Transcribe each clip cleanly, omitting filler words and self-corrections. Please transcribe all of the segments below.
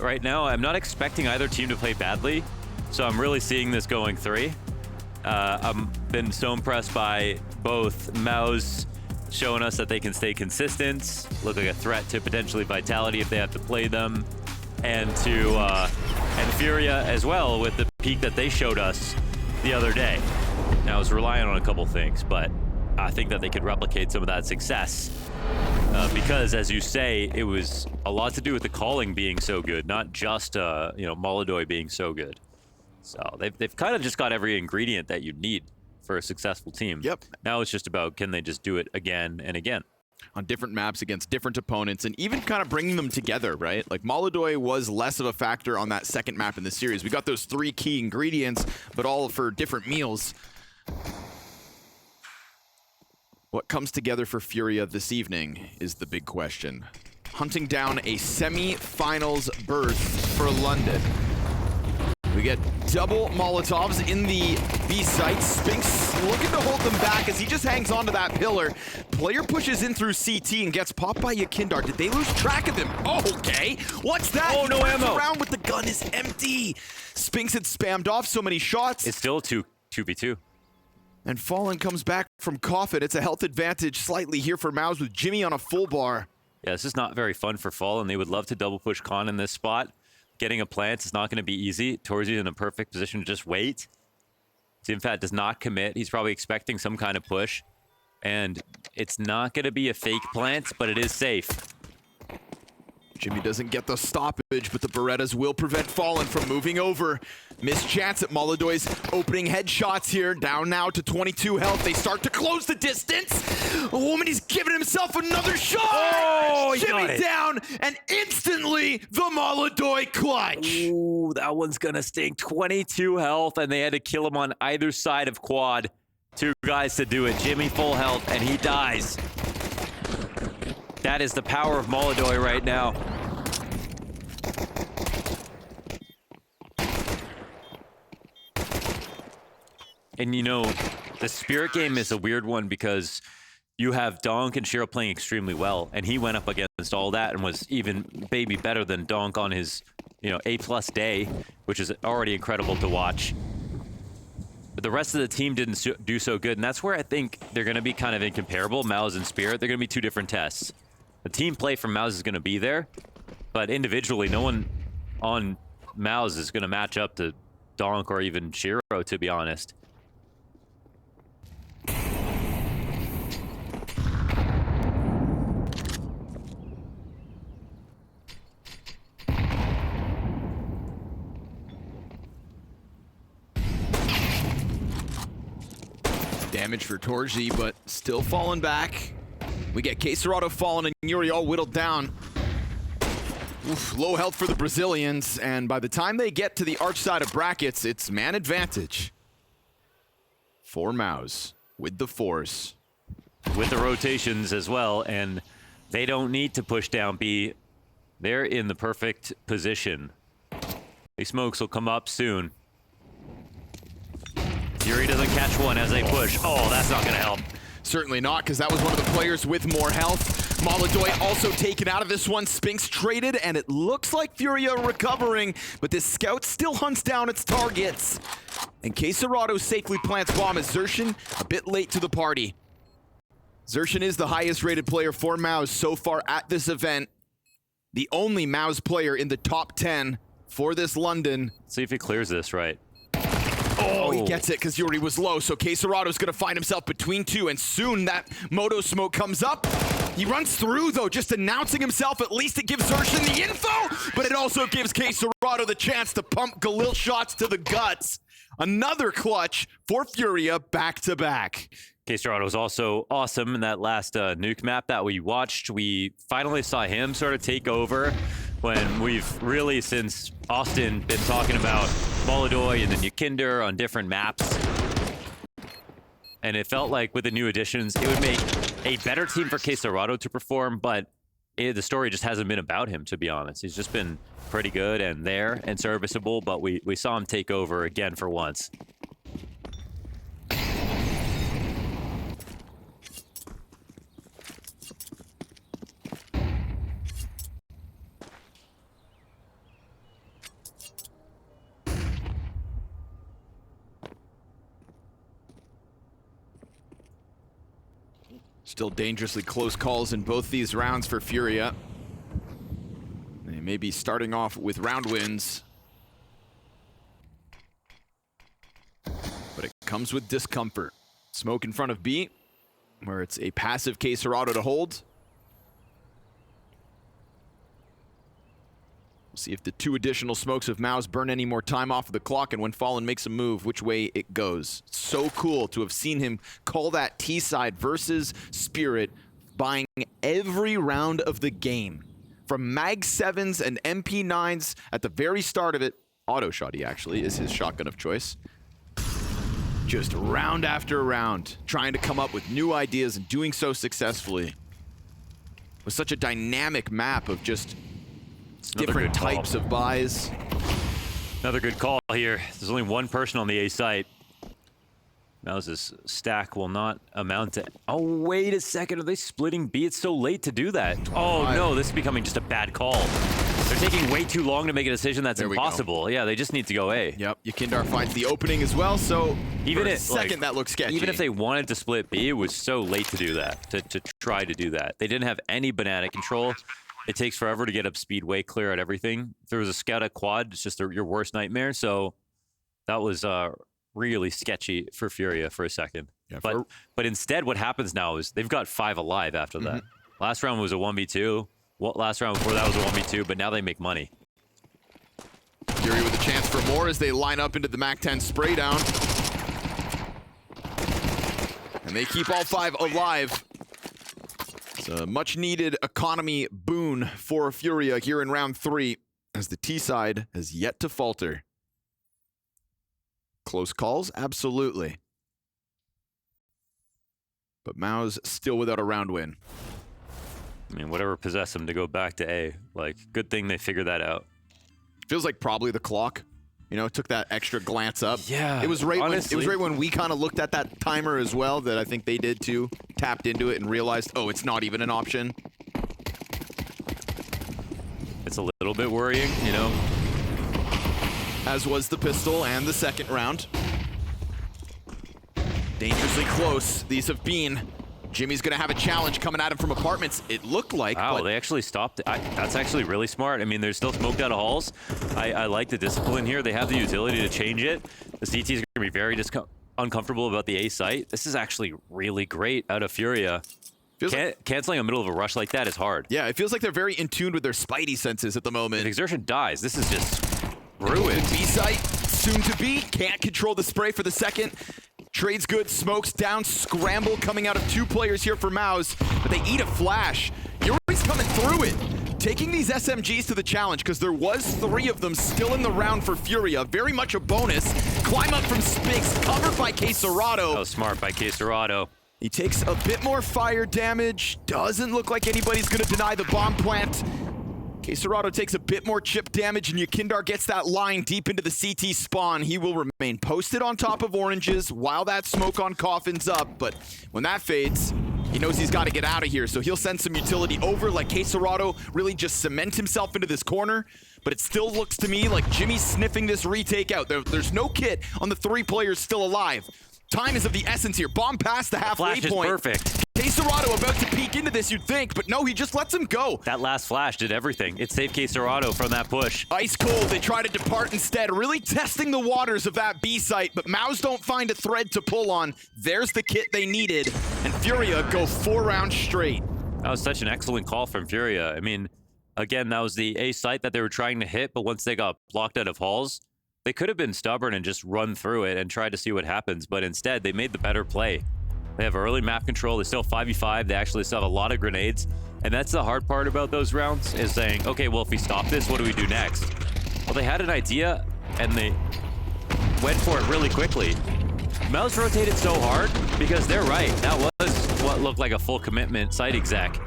right now. I'm not expecting either team to play badly, so I'm really seeing this going 3. I've been so impressed by both MOUZ showing us that they can stay consistent, look like a threat to potentially Vitality if they have to play them, and Furia as well with the peak that they showed us the other day. Now, I was relying on a couple things, but I think that they could replicate some of that success because, as you say, it was a lot to do with the calling being so good, not just Molodoy being so good. So they've kind of just got every ingredient that you need for a successful team. Yep. Now it's just about, can they just do it again and again? On different maps against different opponents, and even kind of bringing them together, right? Like, Molodoy was less of a factor on that second map in the series. We got those 3 key ingredients, but all for different meals. What comes together for Furia this evening is the big question. Hunting down a semi-finals berth for London. We get double Molotovs in the B site. Spinks looking to hold them back as he just hangs onto that pillar. Player pushes in through CT and gets popped by Yakindar. Did they lose track of him? Oh, okay. What's that? Oh, no ammo. Around with the gun is empty. Spinks had spammed off so many shots. It's still 2v2. And Fallen comes back from Coffin. It's a health advantage slightly here for MOUZ with Jimmy on a full bar. Yeah, this is not very fun for Fallen. They would love to double push Khan in this spot. Getting a plant is not going to be easy. Torzi's in a perfect position to just wait. Teamfat does not commit. He's probably expecting some kind of push. And it's not going to be a fake plant, but it is safe. Jimmy doesn't get the stoppage, but the Berettas will prevent Fallen from moving over. Missed chance at Molodoy's opening headshots here. Down now to 22 health. They start to close the distance. A woman, he's giving himself another shot. Oh, Jimmy down, and instantly the Molodoy clutch. Ooh, that one's gonna stink. 22 health, and they had to kill him on either side of quad. 2 guys to do it. Jimmy full health, and he dies. That is the power of Molodoy right now. And you know, the Spirit game is a weird one because you have Donk and Shiro playing extremely well, and he went up against all that and was even maybe better than Donk on his, A+ day, which is already incredible to watch. But the rest of the team didn't do so good, and that's where I think they're going to be kind of incomparable, MOUZ and Spirit. They're going to be 2 different tests. The team play from MOUZ is going to be there, but individually, no one on MOUZ is going to match up to Donk or even Shiro, to be honest. Damage for Torji, but still falling back. We get Quesarado fallen and Yuri all whittled down. Oof, low health for the Brazilians, and by the time they get to the arch side of brackets, it's man advantage for MOUZ with the force. With the rotations as well, and they don't need to push down B. They're in the perfect position. These smokes will come up soon. Yuri doesn't catch one as they push. Oh, that's not gonna help. Certainly not, because that was one of the players with more health. Molodoy also taken out of this one. Spinks traded, and it looks like Furia recovering, but this scout still hunts down its targets. And Quesarado safely plants bomb as Zershin a bit late to the party. Zershin is the highest rated player for MOUZ so far at this event. The only MOUZ player in the top 10 for this London. Let's see if he clears this right. Oh, he gets it because Yuri was low, so Quesarado's going to find himself between 2, and soon that Moto smoke comes up. He runs through, though, just announcing himself. At least it gives Zershin the info, but it also gives Quesarado the chance to pump Galil shots to the guts. Another clutch for Furia back-to-back. Quesarado was also awesome in that last nuke map that we watched. We finally saw him sort of take over when we've really, since Austin, been talking about Molodoy and then Yakinder on different maps. And it felt like with the new additions, it would make a better team for Quesarado to perform, but the story just hasn't been about him, to be honest. He's just been pretty good and there and serviceable, but we saw him take over again for once. Still dangerously close calls in both these rounds for Furia. They may be starting off with round wins, but it comes with discomfort. Smoke in front of B, where it's a passive K-Serrado to hold. We'll see if the 2 additional smokes of MOUZ burn any more time off of the clock, and when Fallen makes a move, which way it goes. So cool to have seen him call that T-side versus Spirit, buying every round of the game. From Mag 7s and MP9s at the very start of it, auto shotty actually is his shotgun of choice. Just round after round, trying to come up with new ideas and doing so successfully. With such a dynamic map of just different types of buys. Another good call here. There's only one person on the A site. MOUZ's stack will not amount to... Oh, wait a second. Are they splitting B? It's so late to do that. Oh, no. This is becoming just a bad call. They're taking way too long to make a decision that's impossible. Yeah, they just need to go A. Yep. Yakindar finds the opening as well, so even for a if, second, that looks sketchy. Even if they wanted to split B, it was so late to do that, to try to do that. They didn't have any banana control. It takes forever to get up speed, way clear at everything. If there was a scout at quad, it's just your worst nightmare. So that was really sketchy for Furia for a second. Yeah, but instead, what happens now is they've got 5 alive after that. Last round was a 1v2. Well, last round before that was a 1v2, but now they make money. Furia with a chance for more as they line up into the MAC-10 spray down. And they keep all 5 alive. It's a much-needed economy boon for Furia here in round 3, as the T-side has yet to falter. Close calls? Absolutely. But MOUZ still without a round win. I mean, whatever possessed them to go back to A. Like, good thing they figured that out. Feels like probably the clock. You know, took that extra glance up. Yeah, it was right when we kind of looked at that timer as well that I think they did too. Tapped into it and realized, oh, it's not even an option. It's a little bit worrying, you know. As was the pistol and the second round. Dangerously close, these have been. Jimmy's gonna have a challenge coming at him from apartments, it looked like. Wow, they actually stopped it. That's actually really smart. I mean, they're still smoked out of halls. I like the discipline here. They have the utility to change it. The CT is gonna be very uncomfortable about the A site. This is actually really great out of Furia. Canceling a middle of a rush like that is hard. Yeah, it feels like they're very in tune with their spidey senses at the moment. If Exertion dies, this is just ruined. B site, soon to be, can't control the spray for the second. Trades good, smokes down, scramble coming out of 2 players here for MOUZ, but they eat a flash. Yuri's coming through it, taking these SMGs to the challenge because there was 3 of them still in the round for Furia. Very much a bonus. Climb up from Spinks, covered by K-Serrado. That was smart by K-Serrado. He takes a bit more fire damage. Doesn't look like anybody's gonna deny the bomb plant. K-Serrado takes a bit more chip damage, and Yakindar gets that line deep into the CT spawn. He will remain posted on top of oranges while that smoke on coffin's up, but when that fades, he knows he's got to get out of here, so he'll send some utility over, like K-Serrado really just cement himself into this corner, but it still looks to me like Jimmy's sniffing this retake out. There's no kit on the 3 players still alive. Time is of the essence here. Bomb past the halfway point. Flash is perfect. K-Serrado about to peek into this, you'd think, but no, he just lets him go. That last flash did everything. It saved K-Serrado from that push. Ice cold, they try to depart instead, really testing the waters of that B site, but MOUZ don't find a thread to pull on. There's the kit they needed, and Furia go 4 rounds straight. That was such an excellent call from Furia. I mean, again, that was the A site that they were trying to hit, but once they got blocked out of halls, they could have been stubborn and just run through it and tried to see what happens, but instead, they made the better play. They have early map control. They still 5v5. They actually still have a lot of grenades. And that's the hard part about those rounds, is saying, okay, well, if we stop this, what do we do next? Well, they had an idea, and they went for it really quickly. MOUZ rotated so hard because they're right. That was what looked like a full commitment site exec.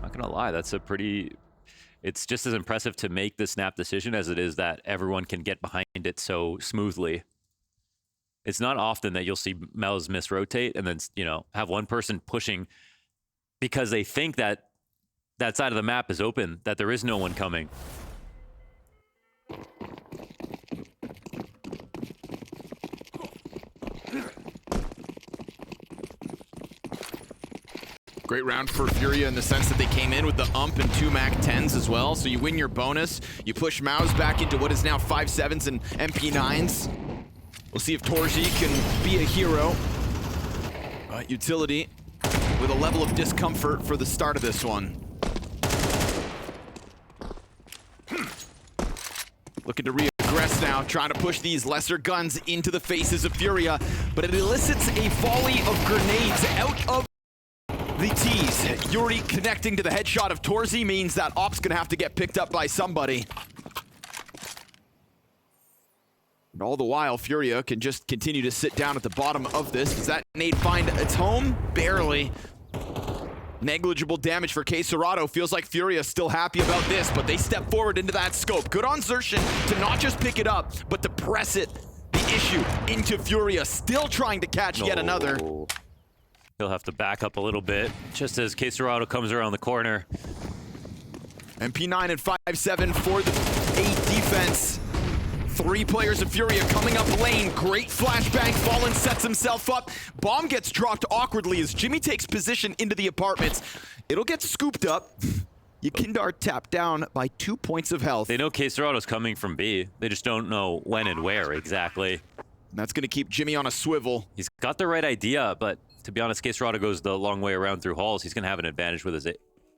Not gonna lie, that's a pretty... It's just as impressive to make the snap decision as it is that everyone can get behind it so smoothly. It's not often that you'll see MOUZ misrotate and then, you know, have one person pushing because they think that that side of the map is open, that there is no one coming. Great round for Furia in the sense that they came in with the ump and 2 Mac 10s as well. So you win your bonus. You push MOUZ back into what is now 5.7s and MP9s. We'll see if Torzi can be a hero. Utility with a level of discomfort for the start of this one. Looking to reaggress now, trying to push these lesser guns into the faces of Furia, but it elicits a volley of grenades out of the T's. Yuri connecting to the headshot of Torzi means that Op's gonna have to get picked up by somebody. And all the while, Furia can just continue to sit down at the bottom of this. Does that nade find its home? Barely. Negligible damage for K-Serrato. Feels like Furia still happy about this, but they step forward into that scope. Good on Xerxin to not just pick it up, but to press it, the issue, into Furia. Still trying to catch yet another. He'll have to back up a little bit, just as K-Serrato comes around the corner. MP9 and 5.7 for the 8 defense. 3 players of Furia coming up lane. Great flashbang. Fallen sets himself up. Bomb gets dropped awkwardly as Jimmy takes position into the apartments. It'll get scooped up. Yakindar tapped down by 2 points of health. They know K-Serrato's coming from B. They just don't know when and where exactly. And that's going to keep Jimmy on a swivel. He's got the right idea, but to be honest, K-Serrato goes the long way around through halls. He's going to have an advantage with his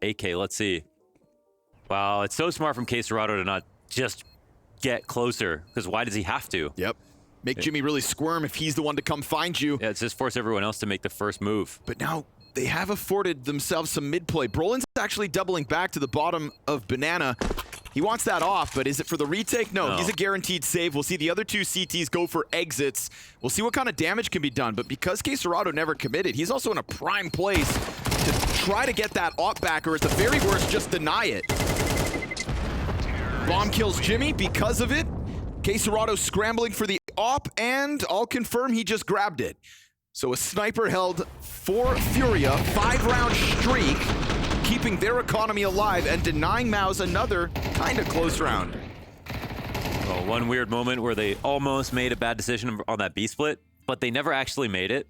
AK. Let's see. Wow, it's so smart from K-Serrato to not just get closer, because why does he have to? Yep. Make Jimmy really squirm if he's the one to come find you. Yeah, it's just force everyone else to make the first move. But now they have afforded themselves some mid-play. Brolin's actually doubling back to the bottom of Banana. He wants that off, but is it for the retake? No, he's a guaranteed save. We'll see the other 2 CTs go for exits. We'll see what kind of damage can be done, but because K-Serrato never committed, he's also in a prime place to try to get that op back, or at the very worst, just deny it. Bomb kills Jimmy because of it. K-Serrato scrambling for the op, and I'll confirm he just grabbed it. So a sniper held for Furia, 5-round streak, keeping their economy alive and denying MOUZ another kind of close round. Well, one weird moment where they almost made a bad decision on that B split, but they never actually made it.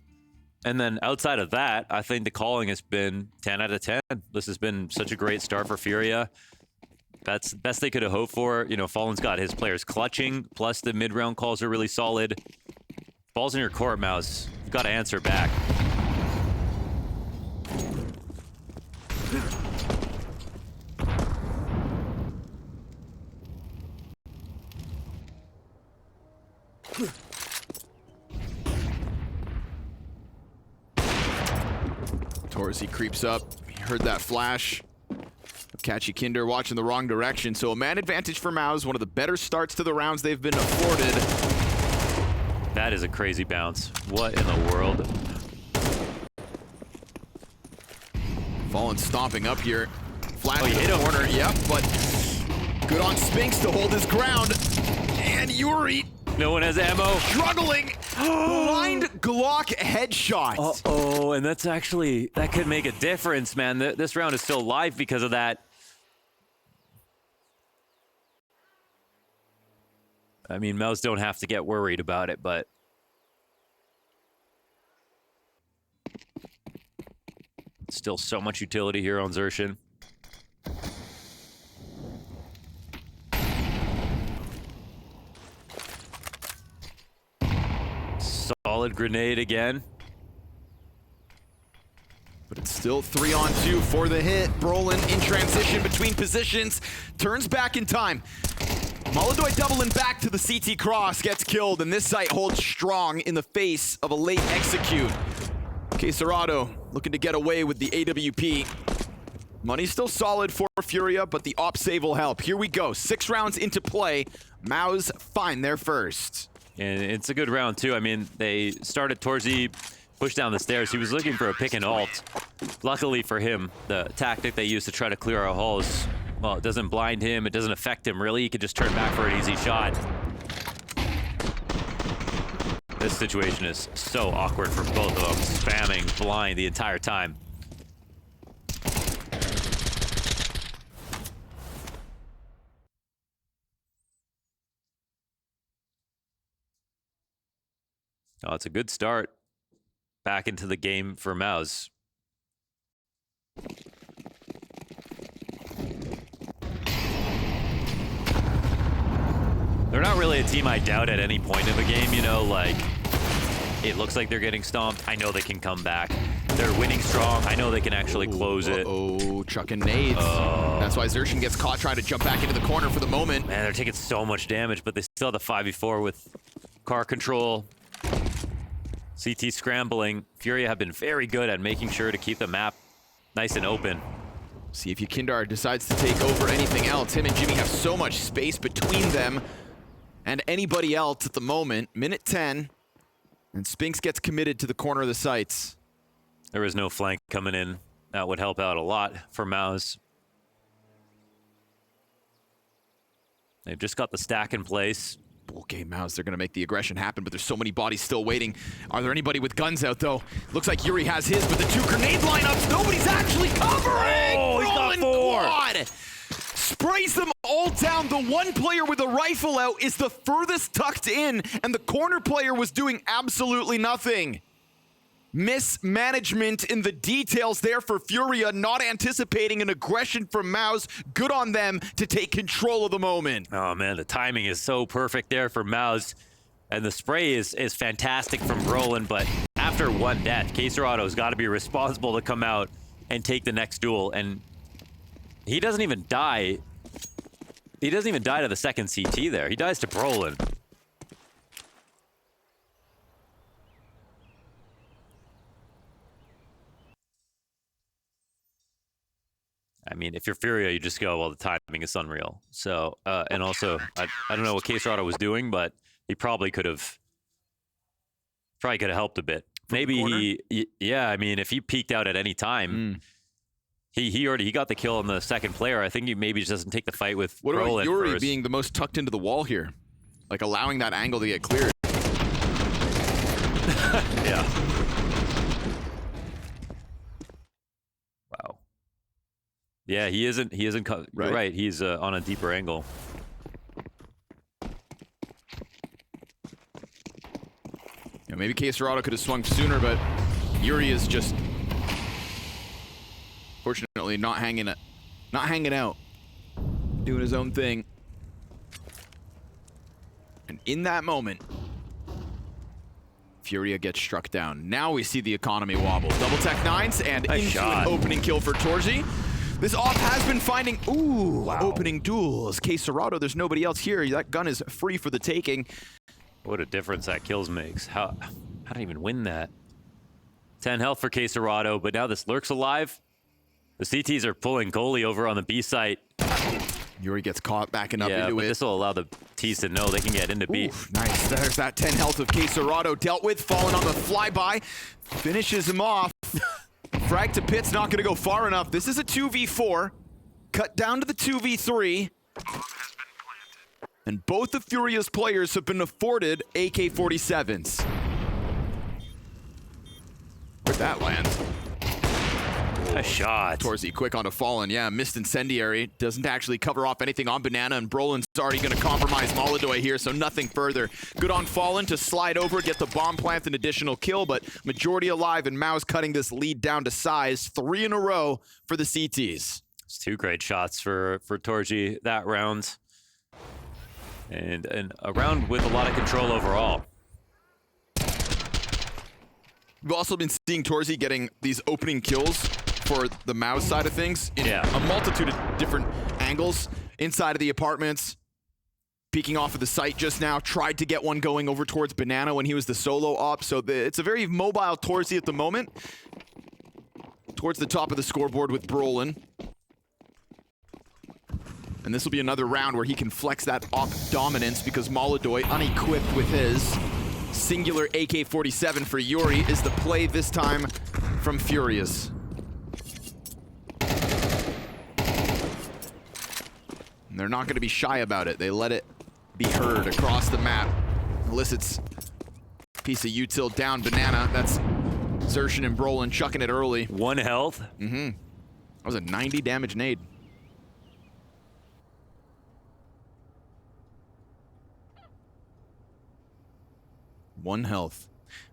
And then outside of that, I think the calling has been 10 out of 10. This has been such a great start for Furia. That's the best they could have hoped for. You know, Fallen's got his players clutching, plus the mid-round calls are really solid. Ball's in your court, MOUZ. You've got to answer back. Torzi creeps up. He heard that flash. Catchy Kinder watching the wrong direction. So a man advantage for MOUZ. One of the better starts to the rounds they've been afforded. That is a crazy bounce. What in the world? Fallen stomping up here. Flash he to hit the him. corner. Yep, but good on Spinks to hold his ground. And Yuri No one has ammo. struggling. Blind Glock headshot. Uh-oh, and that's actually, that could make a difference, man. This round is still live because of that. I mean, MOUZ don't have to get worried about it, but still so much utility here on Xerxin. Solid grenade again. But it's still 3-on-2 for the hit. Brolin in transition between positions. Turns back in time. Molodoy doubling back to the CT cross. Gets killed, and this site holds strong in the face of a late execute. K-Serrato looking to get away with the AWP. Money's still solid for Furia, but the op save will help. Here we go. 6 rounds into play. MOUZ find their first. And it's a good round, too. I mean, they started Torzi, pushed down the stairs. He was looking for a pick and alt. Luckily for him, the tactic they used to try to clear our halls, well, it doesn't blind him. It doesn't affect him, really. He could just turn back for an easy shot. This situation is so awkward for both of them, spamming blind the entire time. Oh, it's a good start back into the game for MOUZ. They're not really a team I doubt at any point of a game, you know, like, it looks like they're getting stomped. I know they can come back. They're winning strong. I know they can actually close it. Oh, chucking nades. That's why Xerxin gets caught trying to jump back into the corner for the moment. Man, they're taking so much damage, but they still have the 5v4 with car control. CT scrambling. Furia have been very good at making sure to keep the map nice and open. See if Yukindar decides to take over anything else. Him and Jimmy have so much space between them and anybody else at the moment. Minute 10, and Spinks gets committed to the corner of the sights. There was no flank coming in. That would help out a lot for MOUZ. They've just got the stack in place. Okay, MOUZ, they're going to make the aggression happen, but there's so many bodies still waiting. Are there anybody with guns out, though? Looks like Yuri has his, but the two grenade lineups, nobody's actually covering! Oh, he's got 4! Quad sprays them all down. The one player with a rifle out is the furthest tucked in, and the corner player was doing absolutely nothing. Mismanagement in the details there for Furia, not anticipating an aggression from MOUZ. Good on them to take control of the moment. Oh man, the timing is so perfect there for MOUZ. And the spray is fantastic from Brolin, but after one death, Caserato's got to be responsible to come out and take the next duel. And he doesn't even die. He doesn't even die to the second CT there. He dies to Brolin. I mean, if you're Furia, you just go, well, the timing is unreal. So, and also, I don't know what Caserato was doing, but he probably could have helped a bit. Maybe yeah, I mean, if he peeked out at any time, he got the kill on the second player. I think he maybe just doesn't take the fight with What about Yuri first. being the most tucked into the wall here? Like allowing that angle to get cleared. Yeah. Wow. Yeah, he isn't. You're right. He's on a deeper angle. Yeah, maybe Caserado could have swung sooner, but Yuri is just, fortunately, not hanging out, doing his own thing. And in that moment, Furia gets struck down. Now we see the economy wobble. Double tech nines and into an opening kill for Torzi. This off has been finding, opening duels. Caserado, there's nobody else here. That gun is free for the taking. What a difference that kills makes. How did I even win that? 10 health for Caserado, but now this Lurk's alive. The CTs are pulling goalie over on the B site. Yuri gets caught backing up into but it. this will allow the T's to know they can get into B. Nice. There's that 10 health of Caserado dealt with, falling on the flyby. Finishes him off. Frag to pit's not going to go far enough. This is a 2v4. Cut down to the 2v3. And both of Furia's players have been afforded AK-47s. Where'd that land? A shot. Torzi quick onto Fallen. Yeah, missed incendiary. Doesn't actually cover off anything on Banana, and Brolin's already going to compromise Molodoy here, so nothing further. Good on Fallen to slide over, get the bomb plant, an additional kill, but majority alive, and MOUZ cutting this lead down to size. 3 in a row for the CTs. It's 2 great shots for Torji that round. And a round with a lot of control overall. We've also been seeing Torzi getting these opening kills for the MOUZ side of things in a multitude of different angles inside of the apartments. Peeking off of the site just now, tried to get one going over towards Banana when he was the solo op. So it's a very mobile Torzi at the moment. Towards the top of the scoreboard with Brolin. And this will be another round where he can flex that op dominance because Molodoy, unequipped with his singular AK-47 for Yuri, is the play this time from Furious. And they're not going to be shy about it. They let it be heard across the map. Elicits piece of util down Banana. That's Xerxin and Brolin chucking it early. 1 health. That was a 90 damage nade. One health.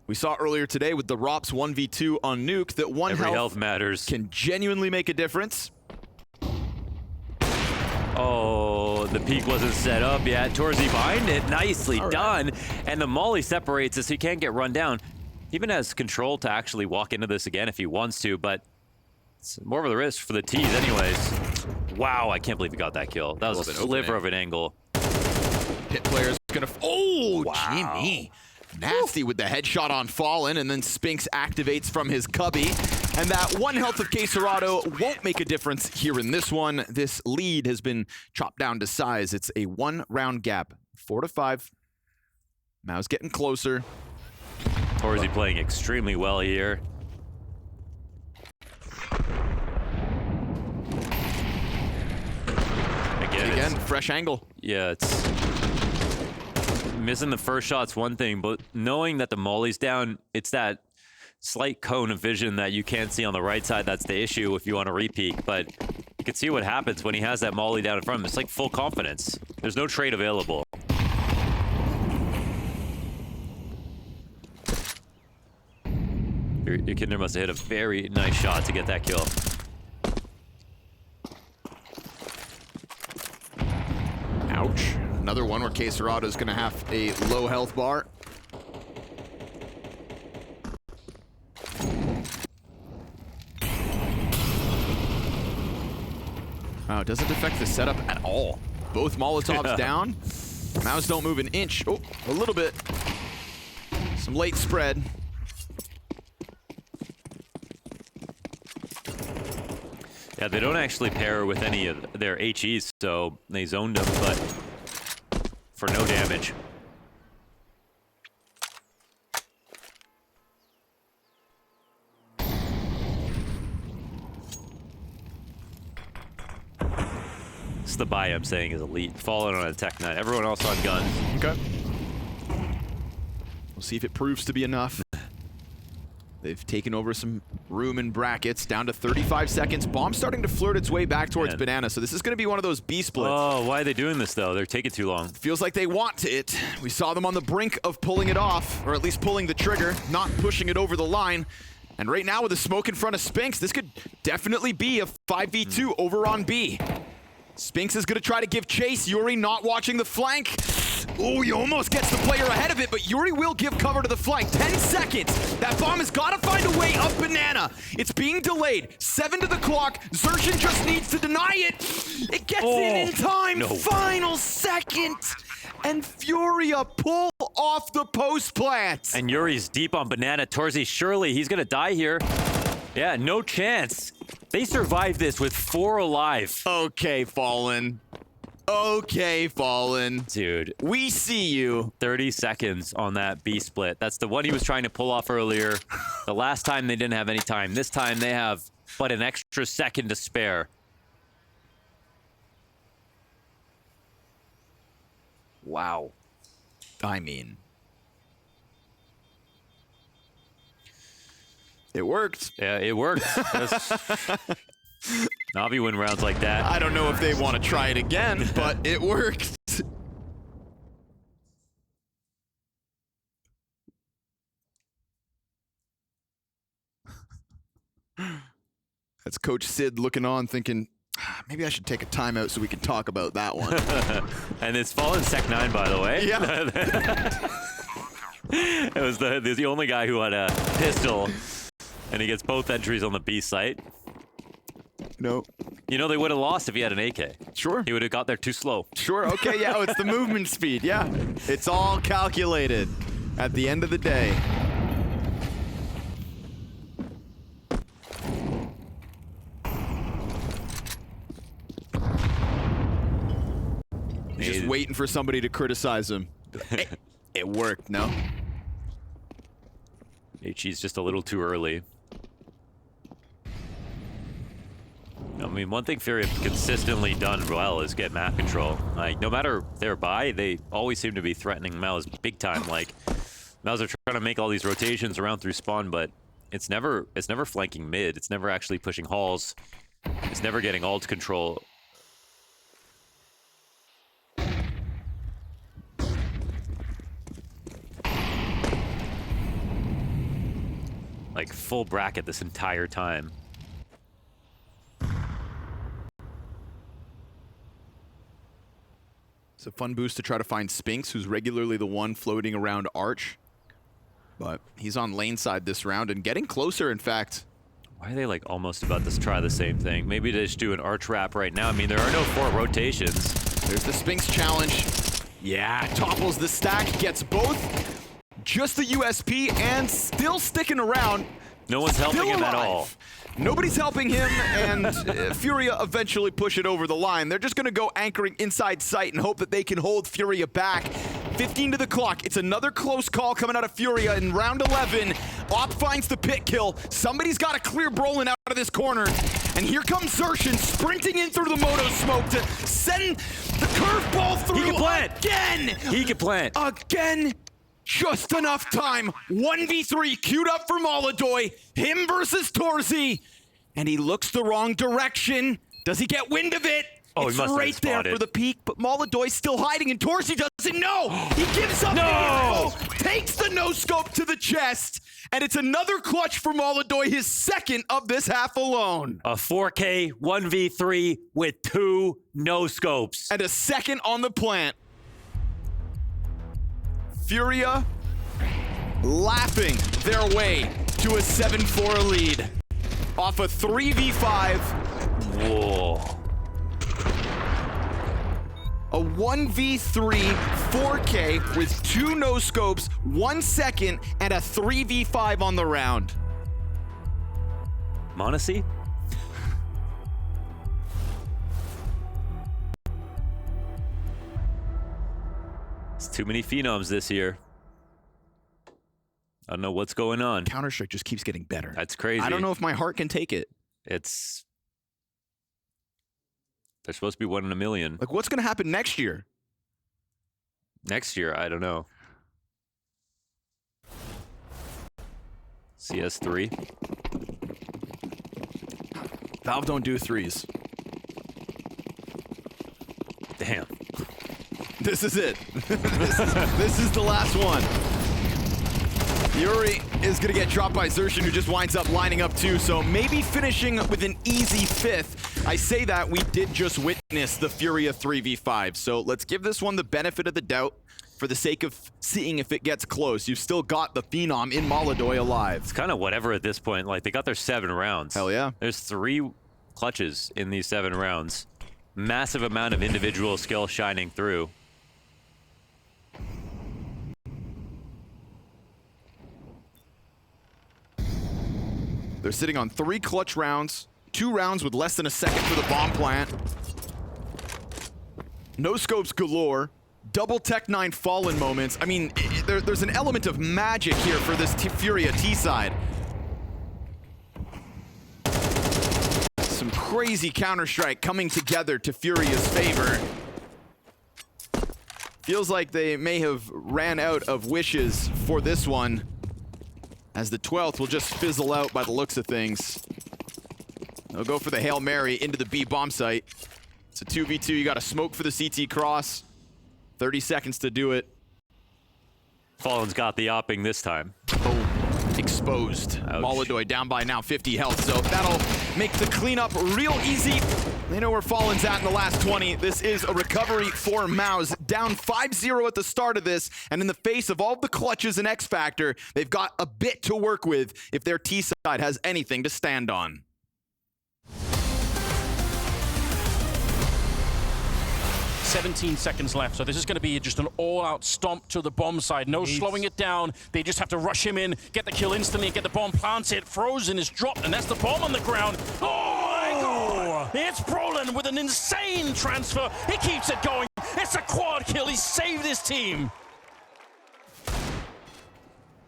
We saw earlier today with the ROPS 1v2 on Nuke that one Every health health matters. can genuinely make a difference. Oh, the peak wasn't set up yet. Torzy behind it. Nicely done. And the molly separates us so he can't get run down. He even has control to actually walk into this again if he wants to, but it's more of a risk for the T's anyways. Wow, I can't believe he got that kill. That was a sliver of an angle. Hit player's gonna... Oh, wow. Jimmy. Nasty with the headshot on Fallen, and then Spinks activates from his cubby. And that one health of Cacerado won't make a difference here in this one. This lead has been chopped down to size. It's a 1-round gap, 4-5. MOUZ getting closer. Torzy playing extremely well here. Again, fresh angle. Yeah, it's... Missing the first shot's one thing, but knowing that the molly's down, it's that slight cone of vision that you can't see on the right side. That's the issue if you want to repeat, but you can see what happens when he has that molly down in front of him. It's like full confidence. There's no trade available. Your Kinder must have hit a very nice shot to get that kill. Ouch. Another one where Cacerado's gonna have a low health bar. Wow, it doesn't affect the setup at all. Both Molotovs down. MOUZ don't move an inch. Oh, a little bit. Some late spread. Yeah, they don't actually pair with any of their HEs, so they zoned them, but for no damage. This is the buy I'm saying is elite. Fallen on a Tech 9. Everyone else on guns. Okay. We'll see if it proves to be enough. They've taken over some room in brackets, down to 35 seconds. Bomb starting to flirt its way back towards Banana, so this is going to be one of those B splits. Oh, why are they doing this, though? They're taking too long. Feels like they want it. We saw them on the brink of pulling it off, or at least pulling the trigger, not pushing it over the line. And right now with the smoke in front of Spinks, this could definitely be a 5v2 over on B. Spinks is going to try to give chase. Yuri not watching the flank. Oh, he almost gets the player ahead of it, but Yuri will give cover to the flank. 10 seconds. That bomb has got to find a way up Banana. It's being delayed. 7 to the clock. Xerxin just needs to deny it. It gets in time. No. Final second. And Furia pull off the post plant. And Yuri's deep on Banana. Torzy, surely he's going to die here. Yeah, no chance. They survived this with 4 alive. Okay, Fallen. Okay, Fallen. Dude. We see you. 30 seconds on that B split. That's the one he was trying to pull off earlier. The last time they didn't have any time. This time they have but an extra second to spare. Wow. I mean... it worked. Yeah, it worked. Navi win rounds like that. I don't know if they want to try it again, but it worked. That's Coach Sid looking on thinking, maybe I should take a timeout so we can talk about that one. And it's Fallen Sec 9, by the way. Yeah. It was the only guy who had a pistol. And he gets both entries on the B site. No. You know, they would have lost if he had an AK. Sure. He would have got there too slow. Sure, okay, yeah, it's the movement speed, yeah. It's all calculated at the end of the day. He's just waiting for somebody to criticize him. It worked, no? HE's just a little too early. I mean, one thing Furia have consistently done well is get map control. Like, no matter their buy, they always seem to be threatening MOUZ big time. Like, MOUZ are trying to make all these rotations around through spawn, but it's never flanking mid. It's never actually pushing halls. It's never getting ult control. like full bracket this entire time. It's a fun boost to try to find Spinks, who's regularly the one floating around Arch. But he's on lane side this round and getting closer, in fact. Why are they like almost about to try the same thing? Maybe they just do an Arch wrap right now. I mean, there are no 4 rotations. There's the Spinks challenge. Yeah, topples the stack, gets both. Just the USP and still sticking around. No one's helping him at all. Nobody's helping him, and Furia eventually push it over the line. They're just going to go anchoring inside sight and hope that they can hold Furia back. 15 to the clock. It's another close call coming out of Furia in round 11. Op finds the pit kill. Somebody's got to clear Brolin out of this corner. And here comes Zershin sprinting in through the Moto smoke to send the curveball through. He can plant. Again. He can plant. Again. Just enough time. 1v3 queued up for Molodoy. Him versus Torzi. And he looks the wrong direction. Does he get wind of it? Oh, it's he must right have there spotted. for the peak, but Molodoy's still hiding, and Torzi doesn't know. He gives up No! the info, takes the no-scope to the chest, and it's another clutch for Molodoy, his second of this half alone. A 4K 1v3 with 2 no-scopes. And a second on the plant. Furia laughing their way to a 7-4 lead off a 3v5. Whoa. A 1v3 4K with 2 no-scopes, 1 second, and a 3v5 on the round. Monacy? It's too many phenoms this year. I don't know what's going on. Counter-Strike just keeps getting better. That's crazy. I don't know if my heart can take it. It's... They're supposed to be 1 in a million. Like, what's going to happen next year? Next year, I don't know. CS3. Valve don't do threes. Damn. This is it. this is the last one. Yuri is going to get dropped by Zershin, who just winds up lining up too, so maybe finishing with an easy 5th. I say that, we did just witness the Furia 3v5, so let's give this one the benefit of the doubt for the sake of seeing if it gets close. You've still got the Phenom in Molodoy alive. It's kind of whatever at this point. Like, they got their 7 rounds. Hell yeah. There's 3 clutches in these 7 rounds. Massive amount of individual skill shining through. They're sitting on 3 clutch rounds, 2 rounds with less than a second for the bomb plant. No scopes galore, double Tech 9 fallen moments. I mean, there's an element of magic here for this Furia T side. Some crazy Counter-Strike coming together to Furia's favor. Feels like they may have ran out of wishes for this one, as the 12th will just fizzle out by the looks of things. They'll go for the Hail Mary into the B bomb site. It's a 2v2, you got a smoke for the CT cross. 30 seconds to do it. Fallen's got the opping this time. Boom. Exposed. Ouch. Molodoy down by now 50 health, so that'll make the cleanup real easy. They know where Fallen's at in the last 20. This is a recovery for MOUZ. Down 5-0 at the start of this, and in the face of all the clutches and X Factor, they've got a bit to work with if their T side has anything to stand on. "17 seconds left, so this is going to be just an all-out stomp to the bomb side. No slowing it down. They just have to rush him in, get the kill instantly, and get the bomb planted. Frozen is dropped, and that's the bomb on the ground. Oh my God! It's Brolin with an insane transfer. He keeps it going. It's a quad kill. He saved his team.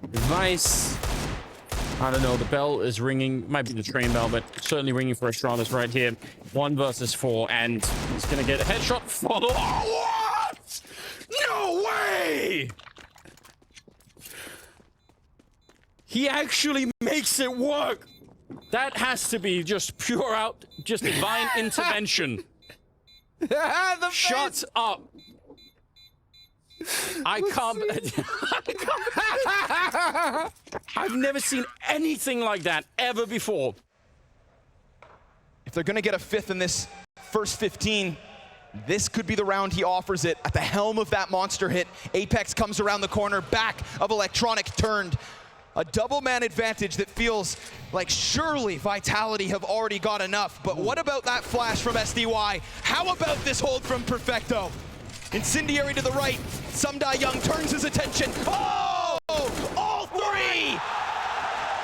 Vice. I don't know, the bell is ringing. Might be the train bell, but certainly ringing for Astralis right here. 1 versus 4, and he's gonna get a headshot follow. Oh, what? No way! He actually makes it work. That has to be just pure out, just divine intervention. Shut up. I can't. I've never seen anything like that ever before. If they're gonna get a fifth in this first 15, this could be the round he offers it. At the helm of that monster hit, Apex comes around the corner, back of Electronic turned. A double man advantage that feels like surely Vitality have already got enough. But what about that flash from SDY? How about this hold from Perfecto? Incendiary to the right, Sumdai Young turns his attention. Oh! All three!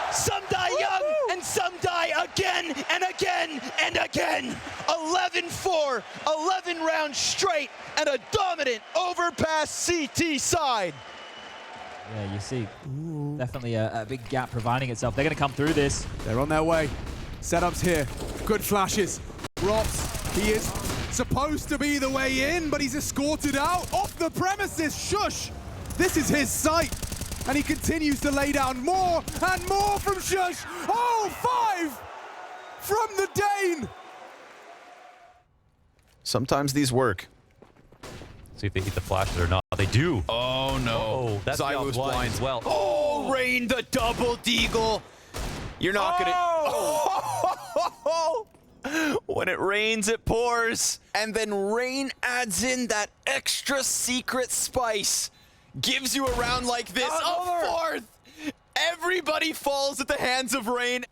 Sumdai Young and Sumdai again and again and again. 11-4, 11 rounds straight, and a dominant Overpass CT side. Yeah, you see definitely a big gap providing itself. They're going to come through this. They're on their way. Setups here. Good flashes. Rops, he is supposed to be the way in, but he's escorted out off the premises. Shush! This is his site. And he continues to lay down more and more from Shush. Oh, 5 from the Dane. Sometimes these work. See if they hit the flashes or not. They do. Oh no. Oh, that's Zywo's blind as well. Oh, Rain the double deagle. You're not gonna. Oh! When it rains, it pours. And then Rain adds in that extra secret spice. Gives you a round like this. A fourth. Everybody falls at the hands of Rain.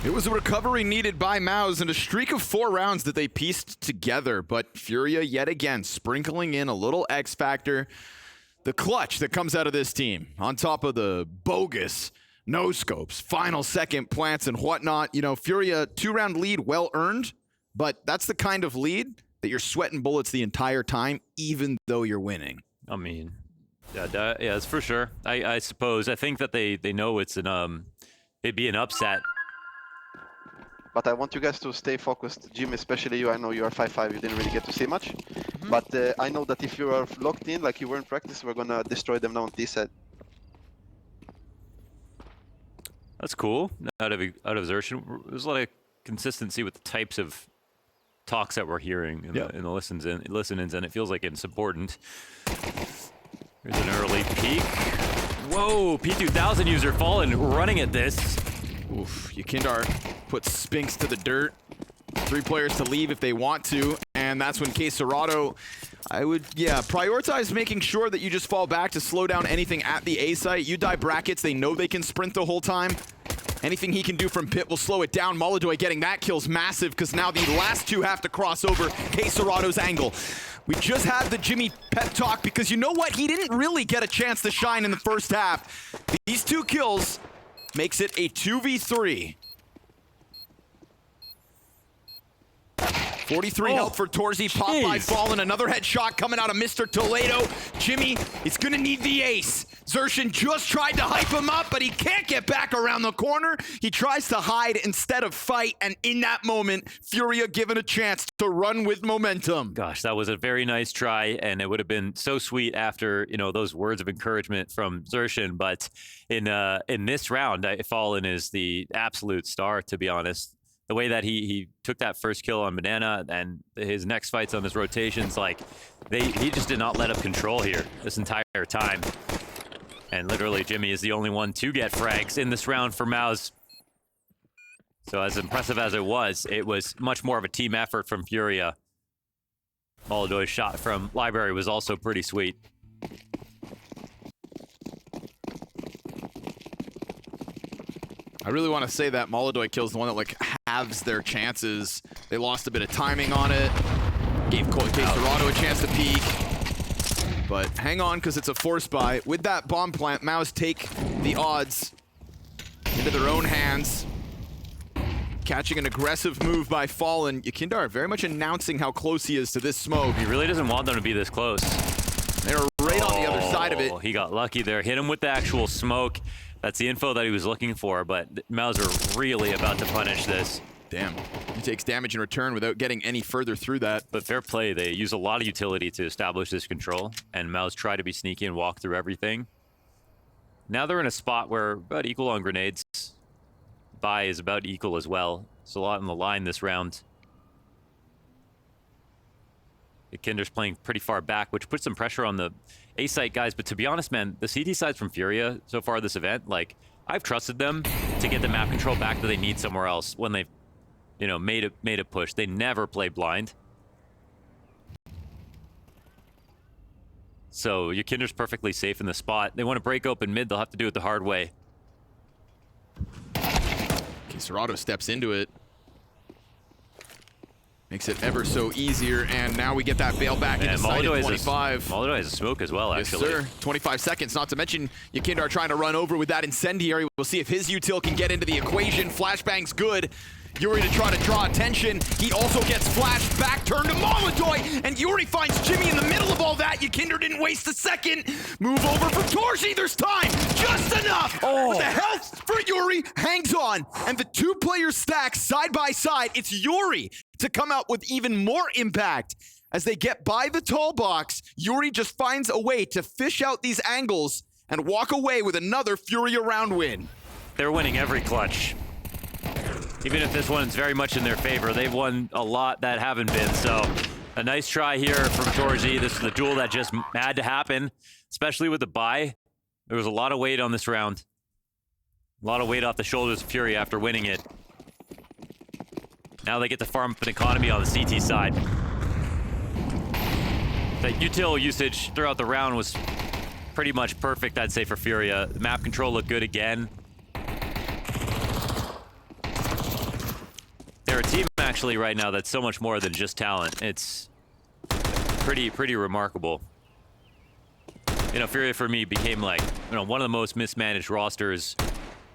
It was a recovery needed by MOUZ and a streak of 4 rounds that they pieced together, but Furia yet again sprinkling in a little X factor. The clutch that comes out of this team, on top of the bogus no-scopes, final second plants and whatnot. You know, Furia 2-round lead, well earned, but that's the kind of lead that you're sweating bullets the entire time, even though you're winning. I mean, yeah, it's for sure. I suppose. I think that they know it's an it'd be an upset. But I want you guys to stay focused. Jim, especially you, I know you are 5-5, you didn't really get to see much. But I know that if you are locked in, like you were in practice, we're gonna destroy them now on this side. That's cool. Out of Xertion, there's a lot of consistency with the types of talks that we're hearing in the listen-ins, and it feels like it's important. Here's an early peek. Whoa, P2000 user falling, running at this. Oof, Yukindar puts Spinks to the dirt. 3 players to leave if they want to, and that's when Serato, I would, prioritize making sure that you just fall back to slow down anything at the A site. You die brackets, they know they can sprint the whole time. Anything he can do from pit will slow it down. Molodoy getting that kill's massive, because now the last 2 have to cross over Serato's angle. We just had the Jimmy pep talk, because you know what? He didn't really get a chance to shine in the first half. These 2 kills makes it a 2v3. 43 health for Torzi. Popeye falling. Another headshot coming out of Mr. Toledo. Jimmy is going to need the ace. Xertion just tried to hype him up, but he can't get back around the corner. He tries to hide instead of fight, and in that moment, Furia given a chance to run with momentum. Gosh, that was a very nice try, and it would have been so sweet after, you know, those words of encouragement from Xertion. But in this round, Fallen is the absolute star, to be honest. The way that he took that first kill on Banana and his next fights on his rotations, like, he just did not let up control here this entire time. And literally, Jimmy is the only one to get frags in this round for MOUZ. So as impressive as it was much more of a team effort from Furia. Molodoy's shot from Library was also pretty sweet. I really want to say that Molodoy kill's the one that, like, halves their chances. They lost a bit of timing on it. Gave Serato a chance to peek. But hang on, because it's a force buy. With that bomb plant, MOUZ take the odds into their own hands. catching an aggressive move by Fallen. Yakindar very much announcing how close he is to this smoke. He really doesn't want them to be this close. They're right on the other side of it. He got lucky there. Hit him with the actual smoke. That's the info that he was looking for, but MOUZ are really about to punish this. Damn. He takes damage in return without getting any further through that. But fair play, they use a lot of utility to establish this control, and MOUZ try to be sneaky and walk through everything. Now they're in a spot where about equal on grenades. Buy is about equal as well. It's a lot on the line this round. Kinder's playing pretty far back, which puts some pressure on the A site guys. But to be honest, man, the CT sides from Furia so far this event, like, I've trusted them to get the map control back that they need somewhere else when they've, you know, made a push. They never play blind. So your Kinder's perfectly safe in the spot. They want to break open mid, they'll have to do it the hard way. Okay, Serato steps into it. Makes it ever so easier, and now we get that bail back into sight at 25. Moldo has a smoke as well, Yes, actually. sir. 25 seconds, not to mention Yakindar trying to run over with that incendiary. We'll see if his util can get into the equation. Flashbang's good. Yuri to try to draw attention. He also gets flashed back, turn to Molodoy, and Yuri finds Jimmy in the middle of all that. Yakindar didn't waste a second. Move over for Torshi, there's time, just enough. But the health for Yuri hangs on, and the two players stack side by side. It's Yuri to come out with even more impact. As they get by the tall box, Yuri just finds a way to fish out these angles and walk away with another Furia round win. They're winning every clutch. Even if this one's very much in their favor, they've won a lot that haven't been. So a nice try here from Torji. This is the duel that just had to happen, especially with the buy. There was a lot of weight on this round. A lot of weight off the shoulders of Fury after winning it. Now they get to farm up an economy on the CT side. The util usage throughout the round was pretty much perfect, I'd say, for Furia. The map control looked good again. They're a team actually right now that's so much more than just talent. It's pretty remarkable. You know, Furia for me became, like, you know, one of the most mismanaged rosters,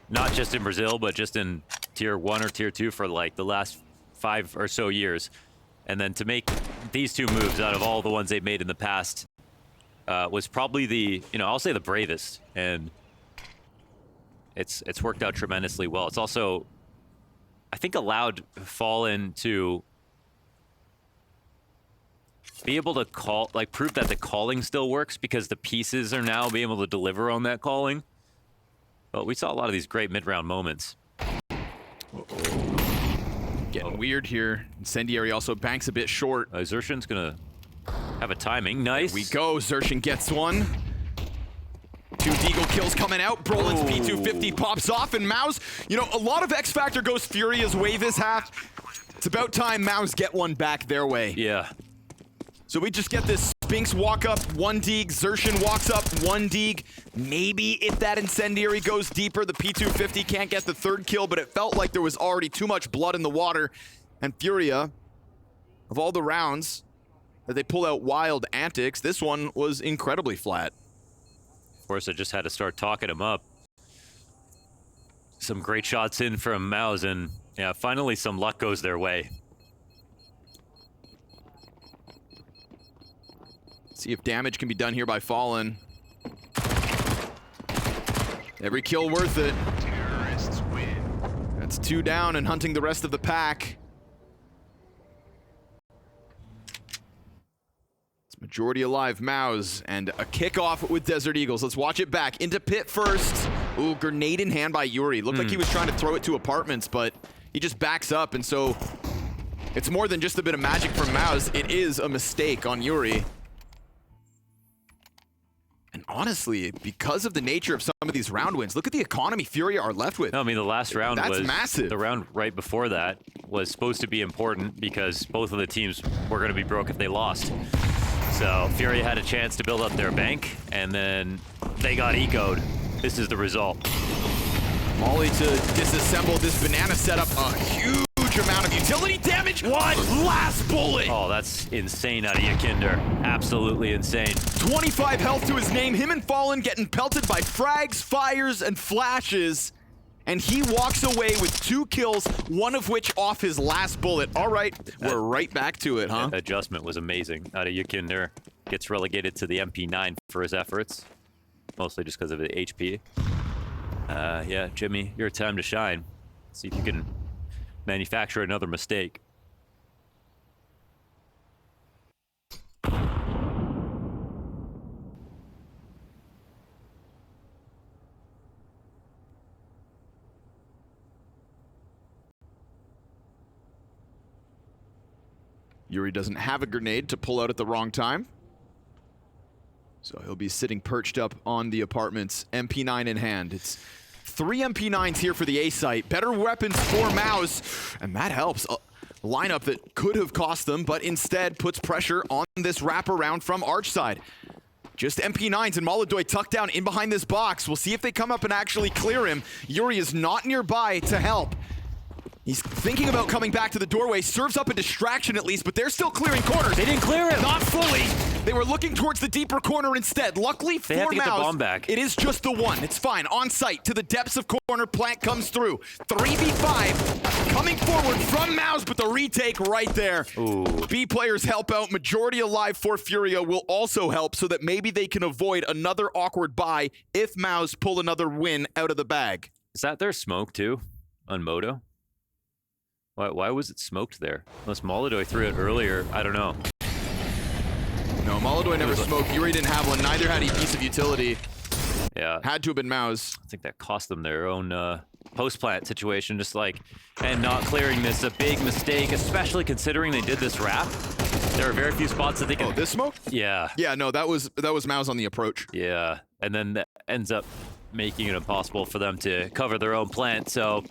not just in Brazil, but just in tier 1 or tier 2 for like the last 5 or so years. And then to make these two moves out of all the ones they've made in the past was probably the, you know, I'll say the bravest, and it's worked out tremendously well. It's also, I think, allowed Fallen to be able to call, like, prove that the calling still works, because the pieces are now being able to deliver on that calling. But we saw a lot of these great mid-round moments. Getting weird here. Incendiary also banks a bit short. Zershan's gonna have a timing. Nice. There we go. Zershan gets one. 2 Deagle kills coming out. Brolin's P250 pops off, and MOUZ, you know, a lot of X Factor goes Furia's way this half. It's about time MOUZ get one back their way. Yeah. So we just get this Spinks walk up, 1 Deag. Zershan walks up, 1 Deag. Maybe if that Incendiary goes deeper, the P250 can't get the 3rd kill, but it felt like there was already too much blood in the water. And Furia, of all the rounds that they pull out wild antics, this one was incredibly flat. Of course, I just had to start talking him up. Some great shots in from MOUZ, and yeah, finally some luck goes their way. See if damage can be done here by Fallen. Every kill worth it. Terrorists win. That's 2 down and hunting the rest of the pack. It's majority alive MOUZ, and a kickoff with Desert Eagles. Let's watch it back. Into pit first. Ooh, grenade in hand by Yuri. Looked like he was trying to throw it to apartments, but he just backs up, and so it's more than just a bit of magic from MOUZ. It is a mistake on Yuri. And honestly, because of the nature of some of these round wins, look at the economy Furia are left with. No, I mean, the last round That's was massive. The round right before that was supposed to be important because both of the teams were going to be broke if they lost. So Furia had a chance to build up their bank, and then they got ecoed. This is the result. Molly to disassemble this banana setup. A huge amount of utility damage. What? Last bullet. Oh, that's insane out of Yakinder. Absolutely insane. 25 health to his name. Him and Fallen getting pelted by frags, fires, and flashes. And he walks away with 2 kills, one of which off his last bullet. All right, we're right back to it, huh? That adjustment was amazing out of Yakinder. Gets relegated to the MP9 for his efforts, mostly just because of the HP. Yeah, Jimmy, your time to shine. See if you can manufacture another mistake. Yuri doesn't have a grenade to pull out at the wrong time. So he'll be sitting perched up on the apartments, MP9 in hand. It's 3 MP9s here for the A site. Better weapons for MOUZ, and that helps. A lineup that could have cost them, but instead puts pressure on this wraparound from Arch side. Just MP9s and Molodoi tucked down in behind this box. We'll see if they come up and actually clear him. Yuri is not nearby to help. He's thinking about coming back to the doorway, serves up a distraction at least, but they're still clearing corners. They didn't clear him. Not fully. They were looking towards the deeper corner instead. Luckily for They have to get the MOUZ, bomb back. it is just the one. It's fine. On site to the depths of corner. Plant comes through. 3v5 coming forward from MOUZ, but the retake right there. Ooh. B players help out. Majority alive for Furia will also help so that maybe they can avoid another awkward bye if MOUZ pull another win out of the bag. Is that their smoke too on Moto? Why was it smoked there? Unless Molodoi threw it earlier, I don't know. No, Molodoi never smoked. Yuri didn't have one. Neither had he piece of utility. Yeah, Had to have been MOUZ. I think that cost them their own post-plant situation, just like, and not clearing this a big mistake, especially considering they did this wrap. There are very few spots that they can. Oh, this smoke? Yeah. Yeah, no, that was MOUZ on the approach. Yeah, and then that ends up making it impossible for them to cover their own plant. So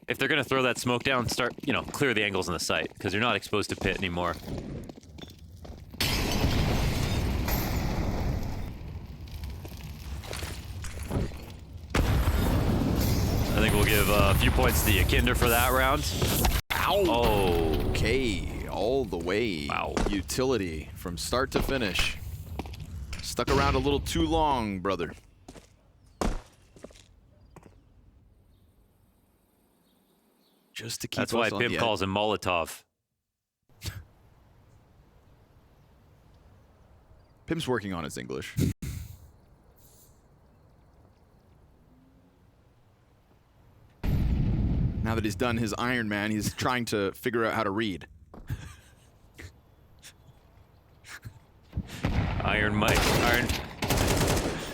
if they're gonna throw that smoke down, start, you know, clear the angles on the site because you're not exposed to pit anymore. I think we'll give a few points to Yakinder for that round. Ow. Oh. Okay, all the way. Wow. Utility from start to finish. Stuck around a little too long, brother. Just to keep That's why us on Pimp the calls him Molotov. Pimp's working on his English. Now that he's done his Iron Man, he's trying to figure out how to read. Iron Mike. Iron.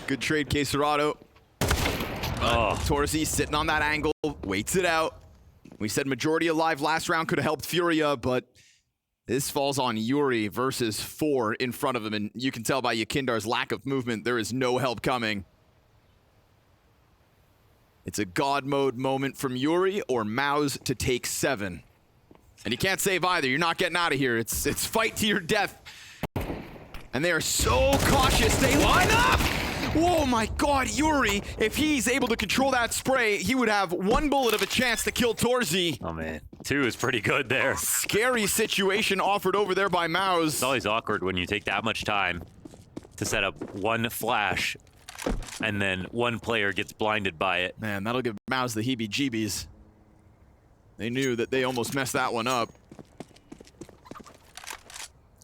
Good trade, Queserado. Oh. Torsi sitting on that angle, waits it out. We said majority alive last round could have helped Furia, but this falls on Yuri versus 4 in front of him, and you can tell by Yakindar's lack of movement, there is no help coming. It's a God mode moment from Yuri or MOUZ to take 7. And you can't save either. You're not getting out of here. It's fight to your death. And they are so cautious. They line up! Oh my God, Yuri, if he's able to control that spray, he would have 1 bullet of a chance to kill Torzi. Oh man, 2 is pretty good there. Scary situation offered over there by MOUZ. It's always awkward when you take that much time to set up 1 flash and then 1 player gets blinded by it. Man, that'll give MOUZ the heebie-jeebies. They knew that they almost messed that one up.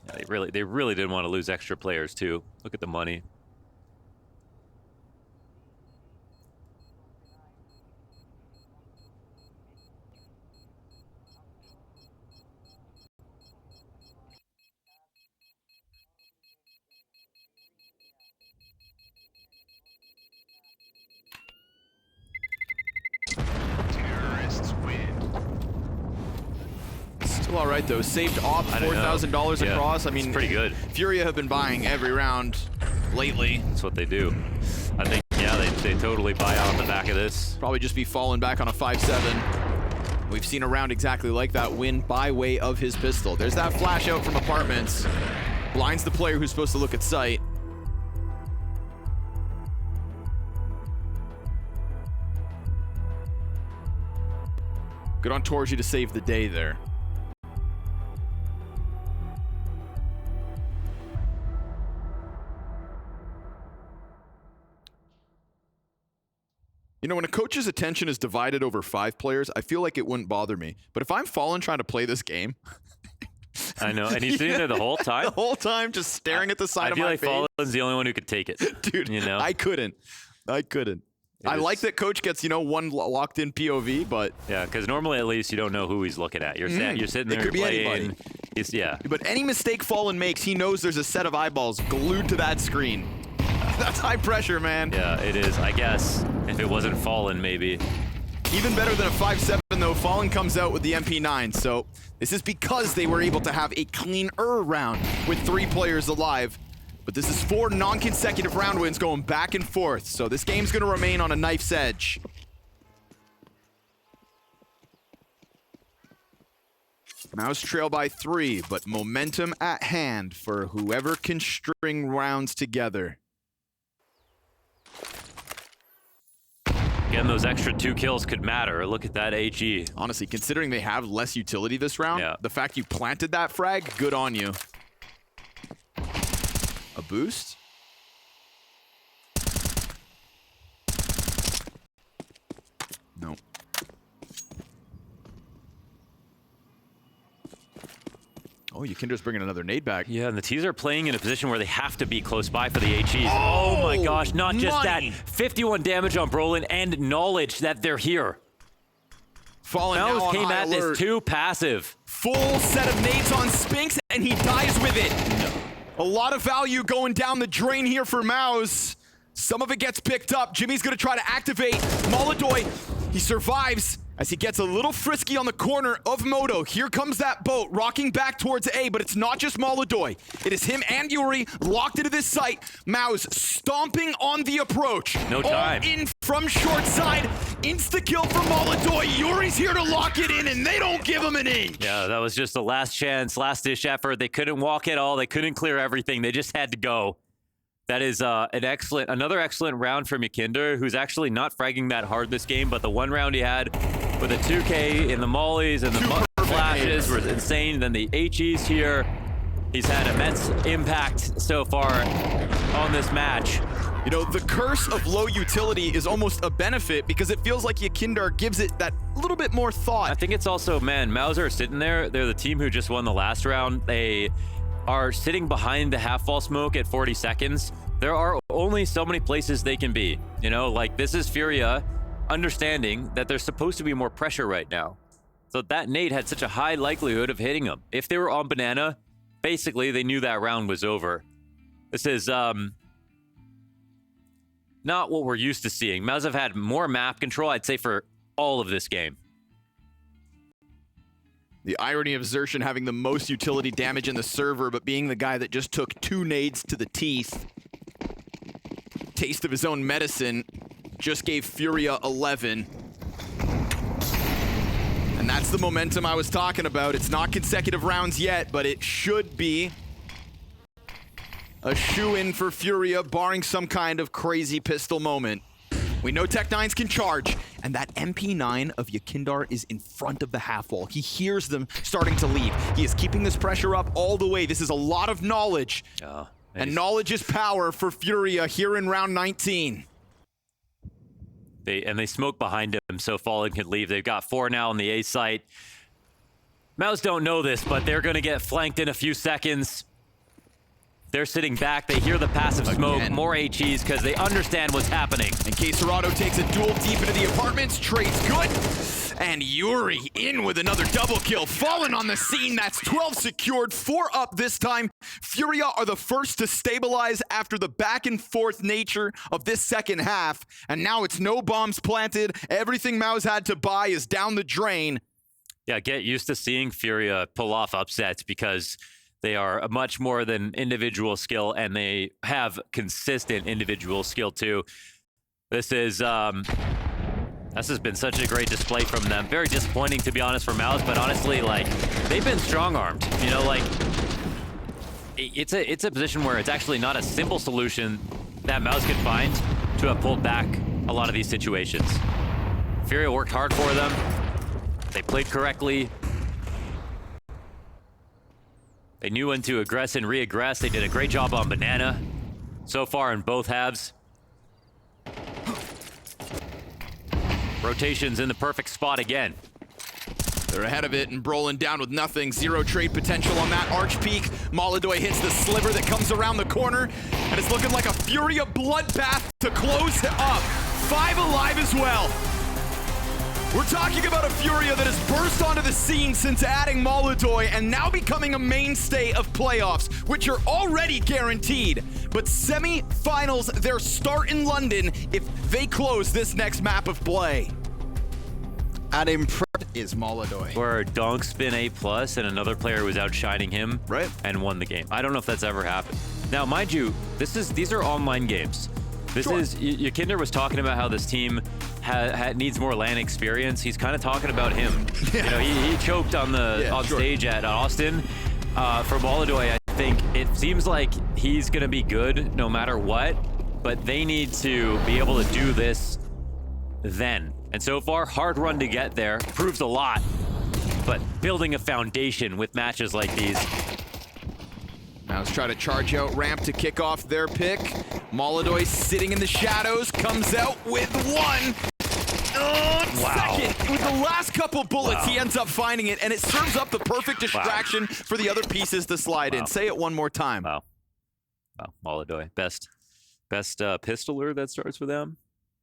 Yeah, they really didn't want to lose extra players too. Look at the money. Still all right though. Saved off I don't know. $4,000 Yeah, across. I it's mean, pretty good. Furia have been buying every round lately. That's what they do. I think, yeah, they totally buy out on the back of this. Probably just be falling back on a 5-7. We've seen a round exactly like that win by way of his pistol. There's that flash out from apartments. Blinds the player who's supposed to look at sight. Good on Torji to save the day there. You know, when a coach's attention is divided over 5 players, I feel like it wouldn't bother me. But if I'm Fallen trying to play this game... I know, and he's sitting there the whole time. The whole time, just staring at the side of my face. I feel like Fallen's the only one who could take it. Dude, you know? I couldn't. I like that coach gets, you know, one locked in POV, but... Yeah, because normally at least you don't know who he's looking at. You're sitting there, it could be playing. anybody. Yeah. But any mistake Fallen makes, he knows there's a set of eyeballs glued to that screen. That's high pressure, man. Yeah, it is. I guess if it wasn't Fallen, maybe. Even better than a 5-7, though. Fallen comes out with the MP9, so this is because they were able to have a cleaner round with 3 players alive. But this is 4 non-consecutive round wins going back and forth, so this game's going to remain on a knife's edge. MOUZ trail by 3, but momentum at hand for whoever can string rounds together. Again, those extra 2 kills could matter. Look at that HE. Honestly, considering they have less utility this round, Yeah. the fact you planted that frag, good on you. A boost? No. Oh, Yukinder's bringing another nade back. Yeah, and the T's are playing in a position where they have to be close by for the HEs. Oh my gosh, not just that. 51 damage on Brolin and knowledge that they're here. Fallen now on came high at alert. this too passive. Full set of nades on Spinks, and he dies with it. A lot of value going down the drain here for MOUZ. Some of it gets picked up. Jimmy's gonna try to activate Molodoy. He survives as he gets a little frisky on the corner of Moto. Here comes that boat, rocking back towards A, but it's not just Molodoy. It is him and Yuri locked into this site. MOUZ stomping on the approach. No time. All in from short side. Insta-kill for Molodoy. Yuri's here to lock it in, and they don't give him an inch. Yeah, that was just the last chance, last-dish effort. They couldn't walk at all. They couldn't clear everything. They just had to go. That is another excellent round from Yukinder, who's actually not fragging that hard this game, but the one round he had with a 2K in the mollies and the flashes were insane. Then the HEs here. He's had immense impact so far on this match. You know, the curse of low utility is almost a benefit because it feels like Yukinder gives it that little bit more thought. I think it's also, man, MOUZ are sitting there. They're the team who just won the last round. They are sitting behind the half-wall smoke at 40 seconds. There are only so many places they can be. You know, like this is Furia understanding that there's supposed to be more pressure right now. So that nade had such a high likelihood of hitting them. If they were on banana, basically they knew that round was over. This is not what we're used to seeing. MOUZ have had more map control, I'd say, for all of this game. The irony of Xertion having the most utility damage in the server, but being the guy that just took 2 nades to the teeth. Taste of his own medicine, just gave Furia 11. And that's the momentum I was talking about. It's not consecutive rounds yet, but it should be a shoe-in for Furia, barring some kind of crazy pistol moment. We know Tech9s can charge, and that MP9 of Yukinder is in front of the half wall. He hears them starting to leave. He is keeping this pressure up all the way. This is a lot of knowledge. And knowledge is power for Furia here in round 19. They smoke behind him, so Fallen can leave. They've got 4 now on the A site. MOUZ don't know this, but they're going to get flanked in a few seconds. They're sitting back. They hear the passive smoke. More HEs because they understand what's happening. And Caserado takes a duel deep into the apartments. Trade's good. And Yuri in with another double kill. Fallen on the scene. That's 12 secured. 4 up this time. Furia are the first to stabilize after the back and forth nature of this second half. And now it's no bombs planted. Everything MOUZ had to buy is down the drain. Yeah, get used to seeing Furia pull off upsets because they are much more than individual skill, and they have consistent individual skill too. This has been such a great display from them. Very disappointing, to be honest, for MOUZ, but honestly, like, they've been strong-armed. You know, like, it's a position where it's actually not a simple solution that MOUZ could find to have pulled back a lot of these situations. Furia worked hard for them. They played correctly. They knew when to aggress and re-aggress. They did a great job on banana so far in both halves. Rotation's in the perfect spot again. They're ahead of it, and Brolin down with nothing. Zero trade potential on that arch peak. Molodoy hits the sliver that comes around the corner, and it's looking like a Furia bloodbath to close it up. 5 alive as well. We're talking about a Furia that has burst onto the scene since adding Molodoy and now becoming a mainstay of playoffs, which are already guaranteed. But semi-finals, their start in London if they close this next map of play. At Imprep is Molodoy. Where Donk's been A+, and another player was outshining him and won the game. I don't know if that's ever happened. Now, mind you, these are online games. This is, Kinder was talking about how this team needs more LAN experience. He's kind of talking about him. You know, he choked on the stage at Austin. For Molodoy, I think it seems like he's going to be good no matter what, but they need to be able to do this then. And so far, hard run to get there, proves a lot, but building a foundation with matches like these. Now let's try to charge out ramp to kick off their pick. Molodoy sitting in the shadows, comes out with one. Second, with the last couple bullets, he ends up finding it, and it serves up the perfect distraction for the other pieces to slide in. Say it one more time. Wow, Molodoy, best pistoler that starts with M,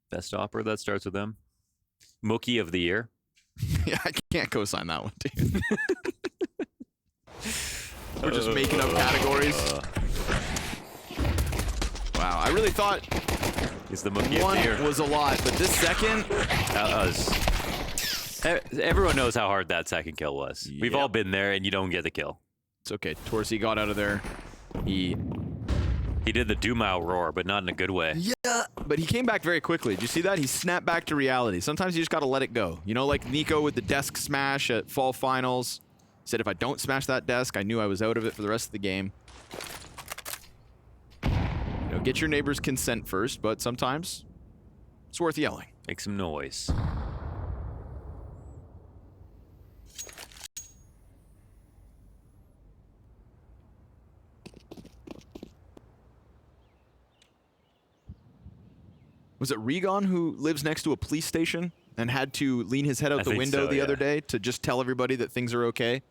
best opera that starts with M, Mookie of the year. Yeah, I can't co-sign that one, dude. We're just making up categories. Wow, I really thought he's the Mookie one of the year. Was a lot, but this second... everyone knows how hard that second kill was. We've all been there, and you don't get the kill. It's okay. Torsi got out of there. He did the Dumao roar, but not in a good way. Yeah, but he came back very quickly. Did you see that? He snapped back to reality. Sometimes you just got to let it go. You know, like Nico with the desk smash at Fall Finals. Said if I don't smash that desk, I knew I was out of it for the rest of the game. You know, get your neighbor's consent first, but sometimes it's worth yelling. Make some noise. Was it Regon who lives next to a police station and had to lean his head out the window the other day to just tell everybody that things are okay?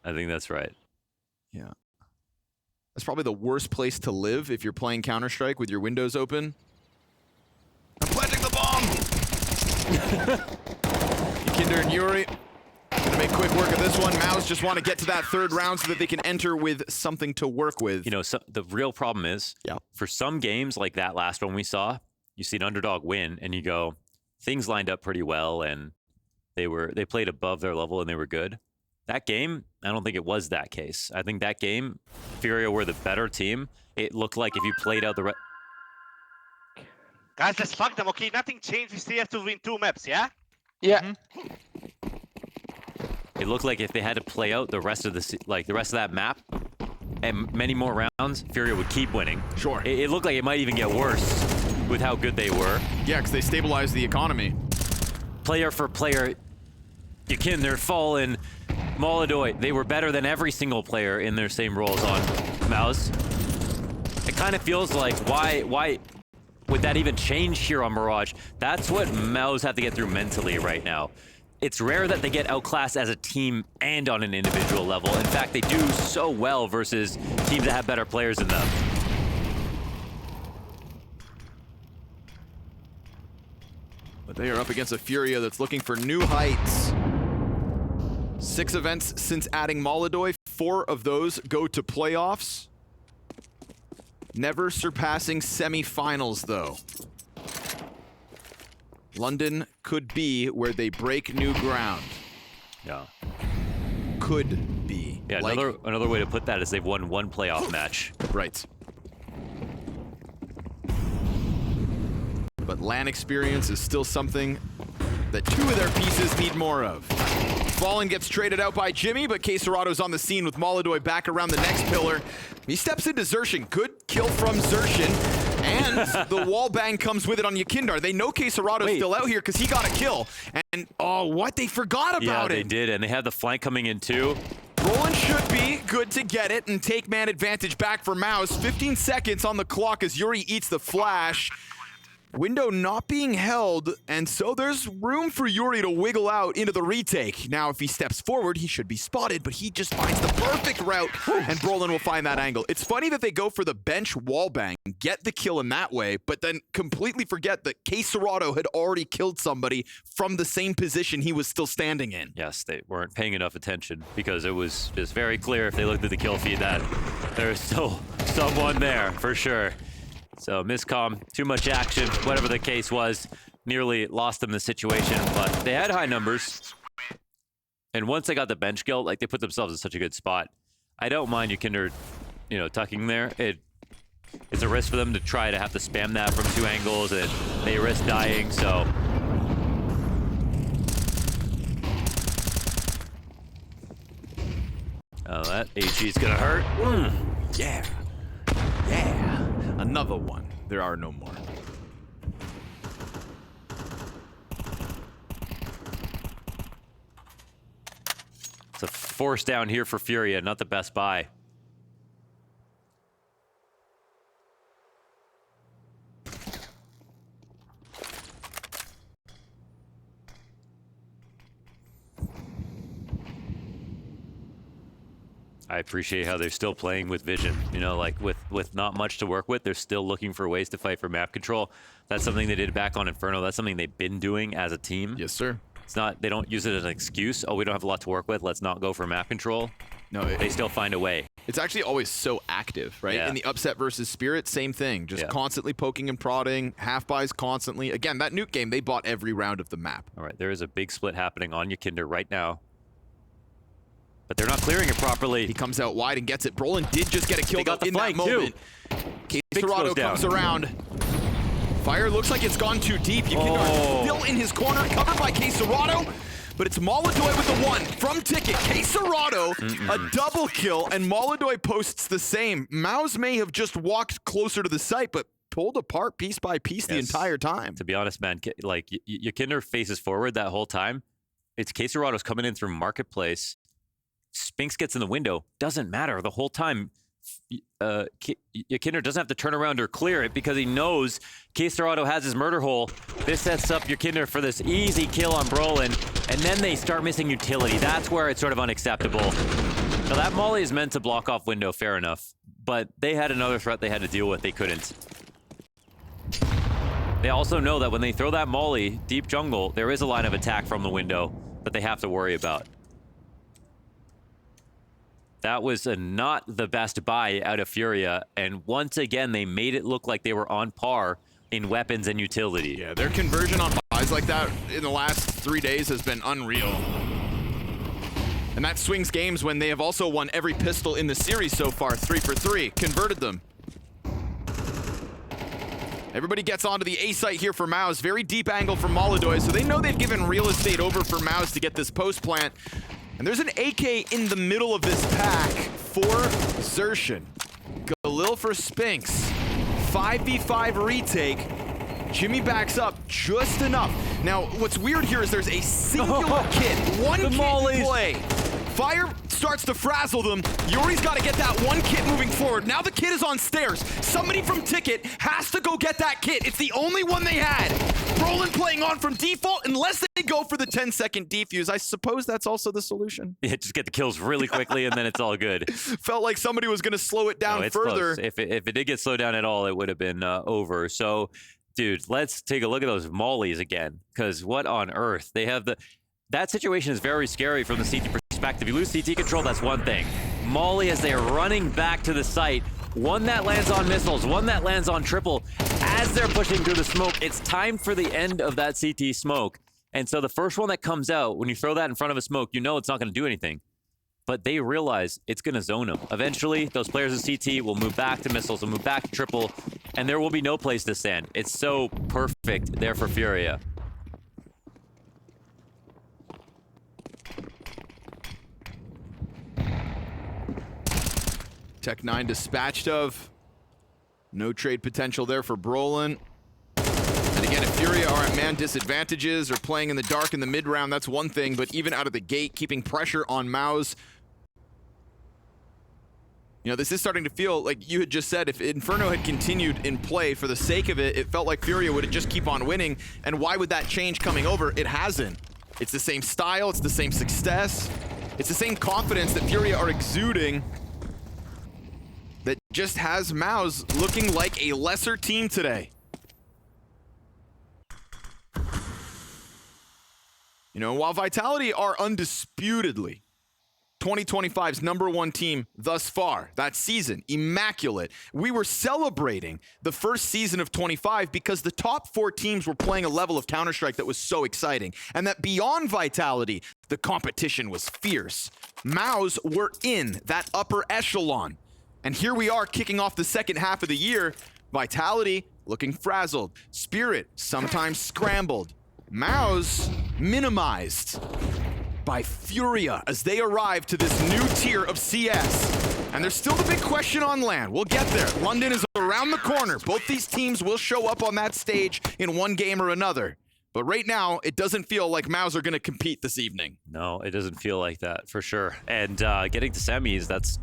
I think that's right. Yeah. That's probably the worst place to live if you're playing Counter-Strike with your windows open. I'm planting the bomb! Kinder and Yuri gonna make quick work of this one. MOUZ just want to get to that third round so that they can enter with something to work with. You know, the real problem is, for some games like that last one we saw, you see an underdog win and you go, things lined up pretty well and they played above their level and they were good. That game, I don't think it was that case. I think that game, Furia were the better team. It looked like if you played out the Guys, let's fuck them, okay? Nothing changed. We still have to win 2 maps, yeah? Yeah. It looked like if they had to play out the rest of that map and many more rounds, Furia would keep winning. Sure. It looked like it might even get worse with how good they were. Yeah, because they stabilized the economy. Player for player, they're falling. Molodoy, they were better than every single player in their same roles on MOUZ. It kind of feels like, why would that even change here on Mirage? That's what MOUZ have to get through mentally right now. It's rare that they get outclassed as a team and on an individual level. In fact, they do so well versus teams that have better players than them. But they are up against a Furia that's looking for new heights. 6 events since adding Molodoy. 4 of those go to playoffs. Never surpassing semi-finals, though. London could be where they break new ground. Yeah. Could be. Yeah, like, another way to put that is they've won 1 playoff match. Right. But LAN experience is still something that 2 of their pieces need more of. Fallen gets traded out by Jimmy, but Queserado's on the scene with Molodoy back around the next pillar. He steps into Xerxin. Good kill from Xerxin. And the wall bang comes with it on Yakindar. They know Queserado's still out here because he got a kill. And, oh, what? They forgot about it. Yeah, they did, and they had the flank coming in too. Roland should be good to get it and take man advantage back for MOUZ. 15 seconds on the clock as Yuri eats the flash. Window not being held, and so there's room for Yuri to wiggle out into the retake. Now, if he steps forward, he should be spotted, but he just finds the perfect route, and Brolin will find that angle. It's funny that they go for the bench wallbang, get the kill in that way, but then completely forget that K-Serrato had already killed somebody from the same position he was still standing in. Yes, they weren't paying enough attention because it was just very clear if they looked at the kill feed that there's still someone there for sure. So miscomm, too much action, whatever the case was, nearly lost them the situation, but they had high numbers. And once they got the bench kill, like they put themselves in such a good spot. I don't mind Yukinder, you know, tucking there. It's a risk for them to try to have to spam that from 2 angles, and they risk dying, so. Oh, that HE is gonna hurt. Yeah. Yeah. Another one. There are no more. It's a force down here for Furia, not the best buy. I appreciate how they're still playing with vision. You know, like with not much to work with, they're still looking for ways to fight for map control. That's something they did back on Inferno. That's something they've been doing as a team. Yes, sir. It's not, they don't use it as an excuse. Oh, we don't have a lot to work with. Let's not go for map control. No, they still find a way. It's actually always so active, right? Yeah. In the upset versus Spirit, same thing. Just constantly poking and prodding, half buys constantly. Again, that nuke game, they bought every round of the map. All right, there is a big split happening on Yukinder right now. But they're not clearing it properly. He comes out wide and gets it. Brolin did just get a kill in that moment. K-Serrato comes around. Fire looks like it's gone too deep. Yukinder still in his corner, covered by K-Serrato. But it's Molodoy with the 1 from Ticket. K-Serrato, a double kill, and Molodoy posts the same. MOUZ may have just walked closer to the site, but pulled apart piece by piece the entire time. To be honest, man, like Yukinder faces forward that whole time. It's K-Serrato's coming in through Marketplace. Spinks gets in the window. Doesn't matter. The whole time, Yukinder doesn't have to turn around or clear it because he knows K-Serrato has his murder hole. This sets up Yukinder for this easy kill on Brolin, and then they start missing utility. That's where it's sort of unacceptable. Now that molly is meant to block off window, fair enough, but they had another threat they had to deal with. They couldn't. They also know that when they throw that molly deep jungle, there is a line of attack from the window that they have to worry about. That was not the best buy out of Furia, and once again, they made it look like they were on par in weapons and utility. Yeah, their conversion on buys like that in the last 3 days has been unreal. And that swings games when they have also won every pistol in the series so far, 3 for 3, converted them. Everybody gets onto the A site here for MOUZ. Very deep angle from Molodoy, so they know they've given real estate over for MOUZ to get this post plant. And there's an AK in the middle of this pack for Xertion. Galil for Spinks. 5v5 retake. Jimmy backs up just enough. Now, what's weird here is there's a singular kid. One kid in play. Fire starts to frazzle them. Yuri's got to get that one kit moving forward. Now the kid is on stairs. Somebody from Ticket has to go get that kit. It's the only one they had. Brolin playing on from default unless they go for the 10-second defuse. I suppose that's also the solution. Yeah, just get the kills really quickly and then it's all good. Felt like somebody was going to slow it down further. Close. If it did get slowed down at all, it would have been over. So, dude, let's take a look at those mollies again, because what on earth? They have the... That situation is very scary from the CT perspective. You lose CT control, that's one thing. Molly, as they're running back to the site, one that lands on missiles, one that lands on triple. As they're pushing through the smoke, it's time for the end of that CT smoke. And so the first one that comes out, when you throw that in front of a smoke, you know it's not going to do anything. But they realize it's going to zone them. Eventually, those players in CT will move back to missiles, will move back to triple, and there will be no place to stand. It's so perfect there for Furia. Tech9 dispatched of. No trade potential there for Brolin. And again, if Furia are at man disadvantages or playing in the dark in the mid round, that's one thing, but even out of the gate, keeping pressure on MOUZ You know, this is starting to feel like you had just said, if Inferno had continued in play for the sake of it, it felt like Furia would just keep on winning. And why would that change coming over? It hasn't. It's the same style, it's the same success, it's the same confidence that Furia are exuding that just has MOUZ looking like a lesser team today. You know, while Vitality are undisputedly 2025's #1 team thus far, that season, immaculate. We were celebrating the first season of 25 because the top 4 teams were playing a level of Counter-Strike that was so exciting. And that beyond Vitality, the competition was fierce. MOUZ were in that upper echelon. And here we are kicking off the second half of the year. Vitality looking frazzled. Spirit sometimes scrambled. MOUZ minimized by Furia as they arrive to this new tier of CS. And there's still the big question on LAN. We'll get there. London is around the corner. Both these teams will show up on that stage in one game or another. But right now, it doesn't feel like MOUZ are going to compete this evening. No, it doesn't feel like that for sure. And getting to semis, that's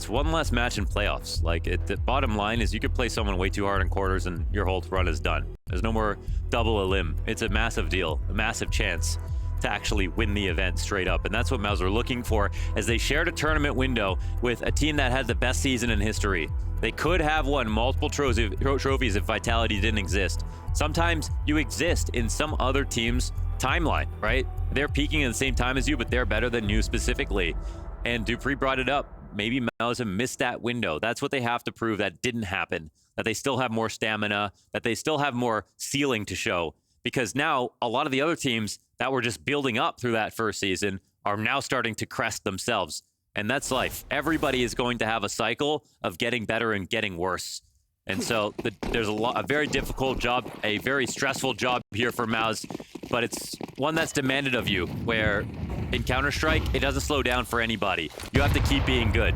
one less match in playoffs. Like, the bottom line is you could play someone way too hard in quarters and your whole run is done. There's no more double a limb. It's a massive deal, a massive chance to actually win the event straight up. And that's what MOUZ are looking for as they shared a tournament window with a team that had the best season in history. They could have won multiple trophies if Vitality didn't exist. Sometimes you exist in some other team's timeline, right? They're peaking at the same time as you, but they're better than you specifically. And Dupree brought it up. Maybe MOUZ have missed that window. That's what they have to prove that didn't happen, that they still have more stamina, that they still have more ceiling to show. Because now a lot of the other teams that were just building up through that first season are now starting to crest themselves. And that's life. Everybody is going to have a cycle of getting better and getting worse. And so there's a very difficult job, a very stressful job here for MOUZ, but it's one that's demanded of you, where in Counter-Strike, it doesn't slow down for anybody. You have to keep being good.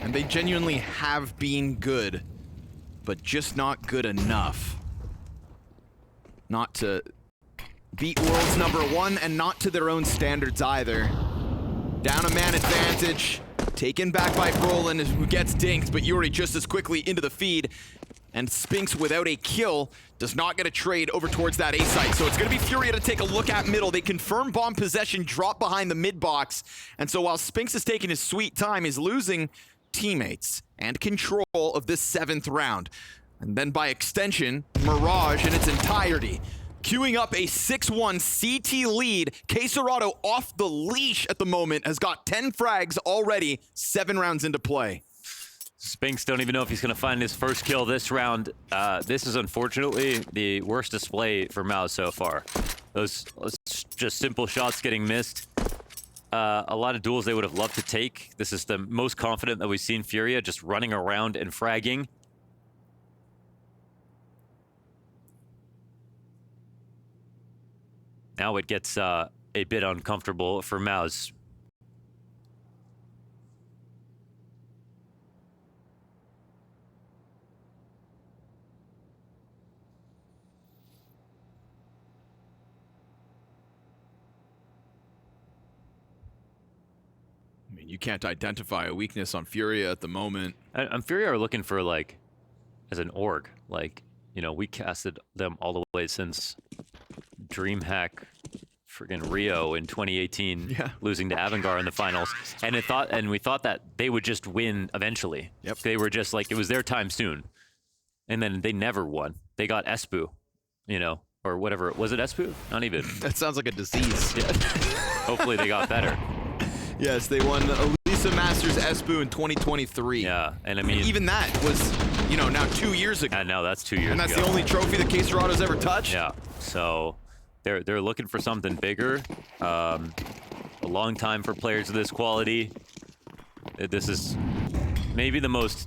And they genuinely have been good, but just not good enough. Not to beat world's #1 and not to their own standards either. Down a man advantage, taken back by Brolin, who gets dinked, but Yuri just as quickly into the feed. And Spinks, without a kill, does not get a trade over towards that A site. So it's going to be Furia to take a look at middle. They confirm bomb possession, drop behind the mid box. And so while Spinks is taking his sweet time, he's losing teammates and control of this 7th round. And then by extension, Mirage in its entirety. Queuing up a 6-1 CT lead. Quesarado off the leash at the moment, has got 10 frags already, 7 rounds into play. Spinks don't even know if he's going to find his first kill this round. This is unfortunately the worst display for MOUZ so far. Those just simple shots getting missed. A lot of duels they would have loved to take. This is the most confident that we've seen Furia, just running around and fragging. Now it gets a bit uncomfortable for MOUZ. I mean, you can't identify a weakness on Furia at the moment. And Furia are looking for, like, as an org, like, you know, we casted them all the way since DreamHack friggin' Rio in 2018, losing to Avangar in the finals. And we thought that they would just win eventually. Yep. They were just like, it was their time soon. And then they never won. They got Espu, you know, or whatever. Was it Espu? Not even. That sounds like a disease. Yeah. Hopefully they got better. Yes, they won Elisa Masters Espu in 2023. Yeah, and I mean, even that was, you know, now 2 years ago. I know, that's 2 years ago. And that's the only trophy that Quesarado's ever touched. Yeah, so they're looking for something bigger. A long time for players of this quality. This is maybe the most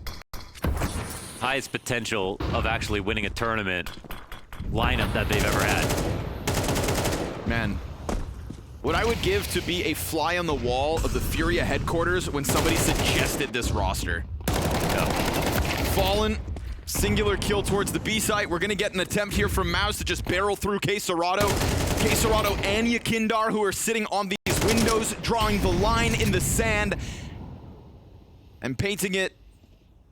highest potential of actually winning a tournament lineup that they've ever had. Man, what I would give to be a fly on the wall of the Furia headquarters when somebody suggested this roster. Yeah. Fallen, singular kill towards the B site. We're gonna get an attempt here from MOUZ to just barrel through Quesarado. Quesarado and Yakindar, who are sitting on these windows, drawing the line in the sand, and painting it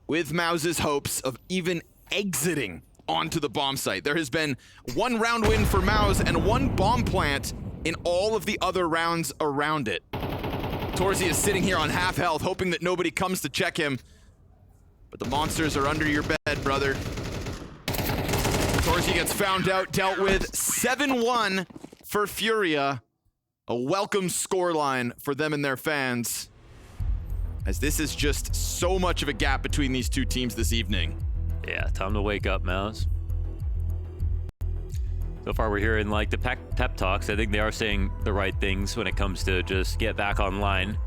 with MOUZ's hopes of even exiting onto the bomb site. There has been one round win for MOUZ and one bomb plant in all of the other rounds around it. Torzy is sitting here on half health, hoping that nobody comes to check him. But the monsters are under your bed, brother. Torzy gets found out, dealt with. 7-1 for Furia. A welcome scoreline for them and their fans, as this is just so much of a gap between these two teams this evening. Yeah, time to wake up, MOUZ. So far we're hearing like the pep talks. I think they are saying the right things when it comes to just get back online.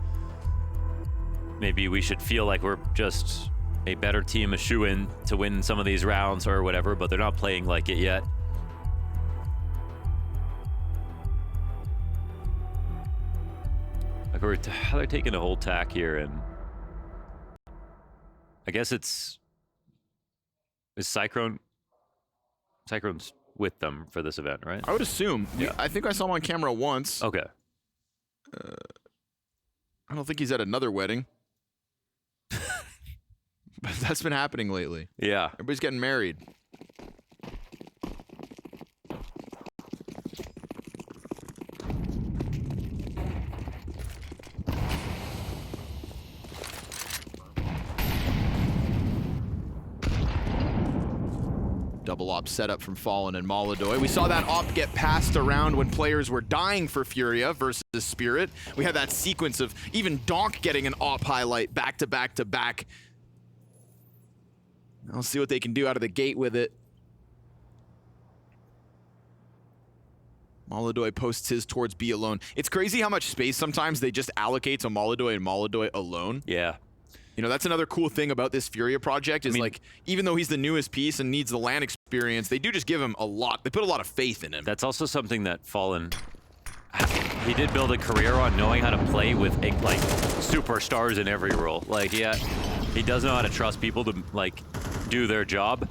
Maybe we should feel like we're just a better team, a shoo-in to win some of these rounds or whatever, but they're not playing like it yet. Like they're taking a whole tack here, and I guess is Cyclone's with them for this event, right? I would assume. Yeah. I think I saw him on camera once. Okay. I don't think he's at another wedding. But that's been happening lately. Yeah. Everybody's getting married. Double op setup from Fallen and Molodoy. We saw that op get passed around when players were dying for Furia versus Spirit. We had that sequence of even Donk getting an op highlight back to back to back. I'll see what they can do out of the gate with it. Molodoy posts his towards B alone. It's crazy how much space sometimes they just allocate to Molodoy and Molodoy alone. Yeah. You know, that's another cool thing about this Furia project is, like, even though he's the newest piece and needs the LAN experience, they do just give him a lot. They put a lot of faith in him. That's also something that Fallen, he did build a career on knowing how to play with, like, superstars in every role. Like, yeah, he does know how to trust people to, like, do their job.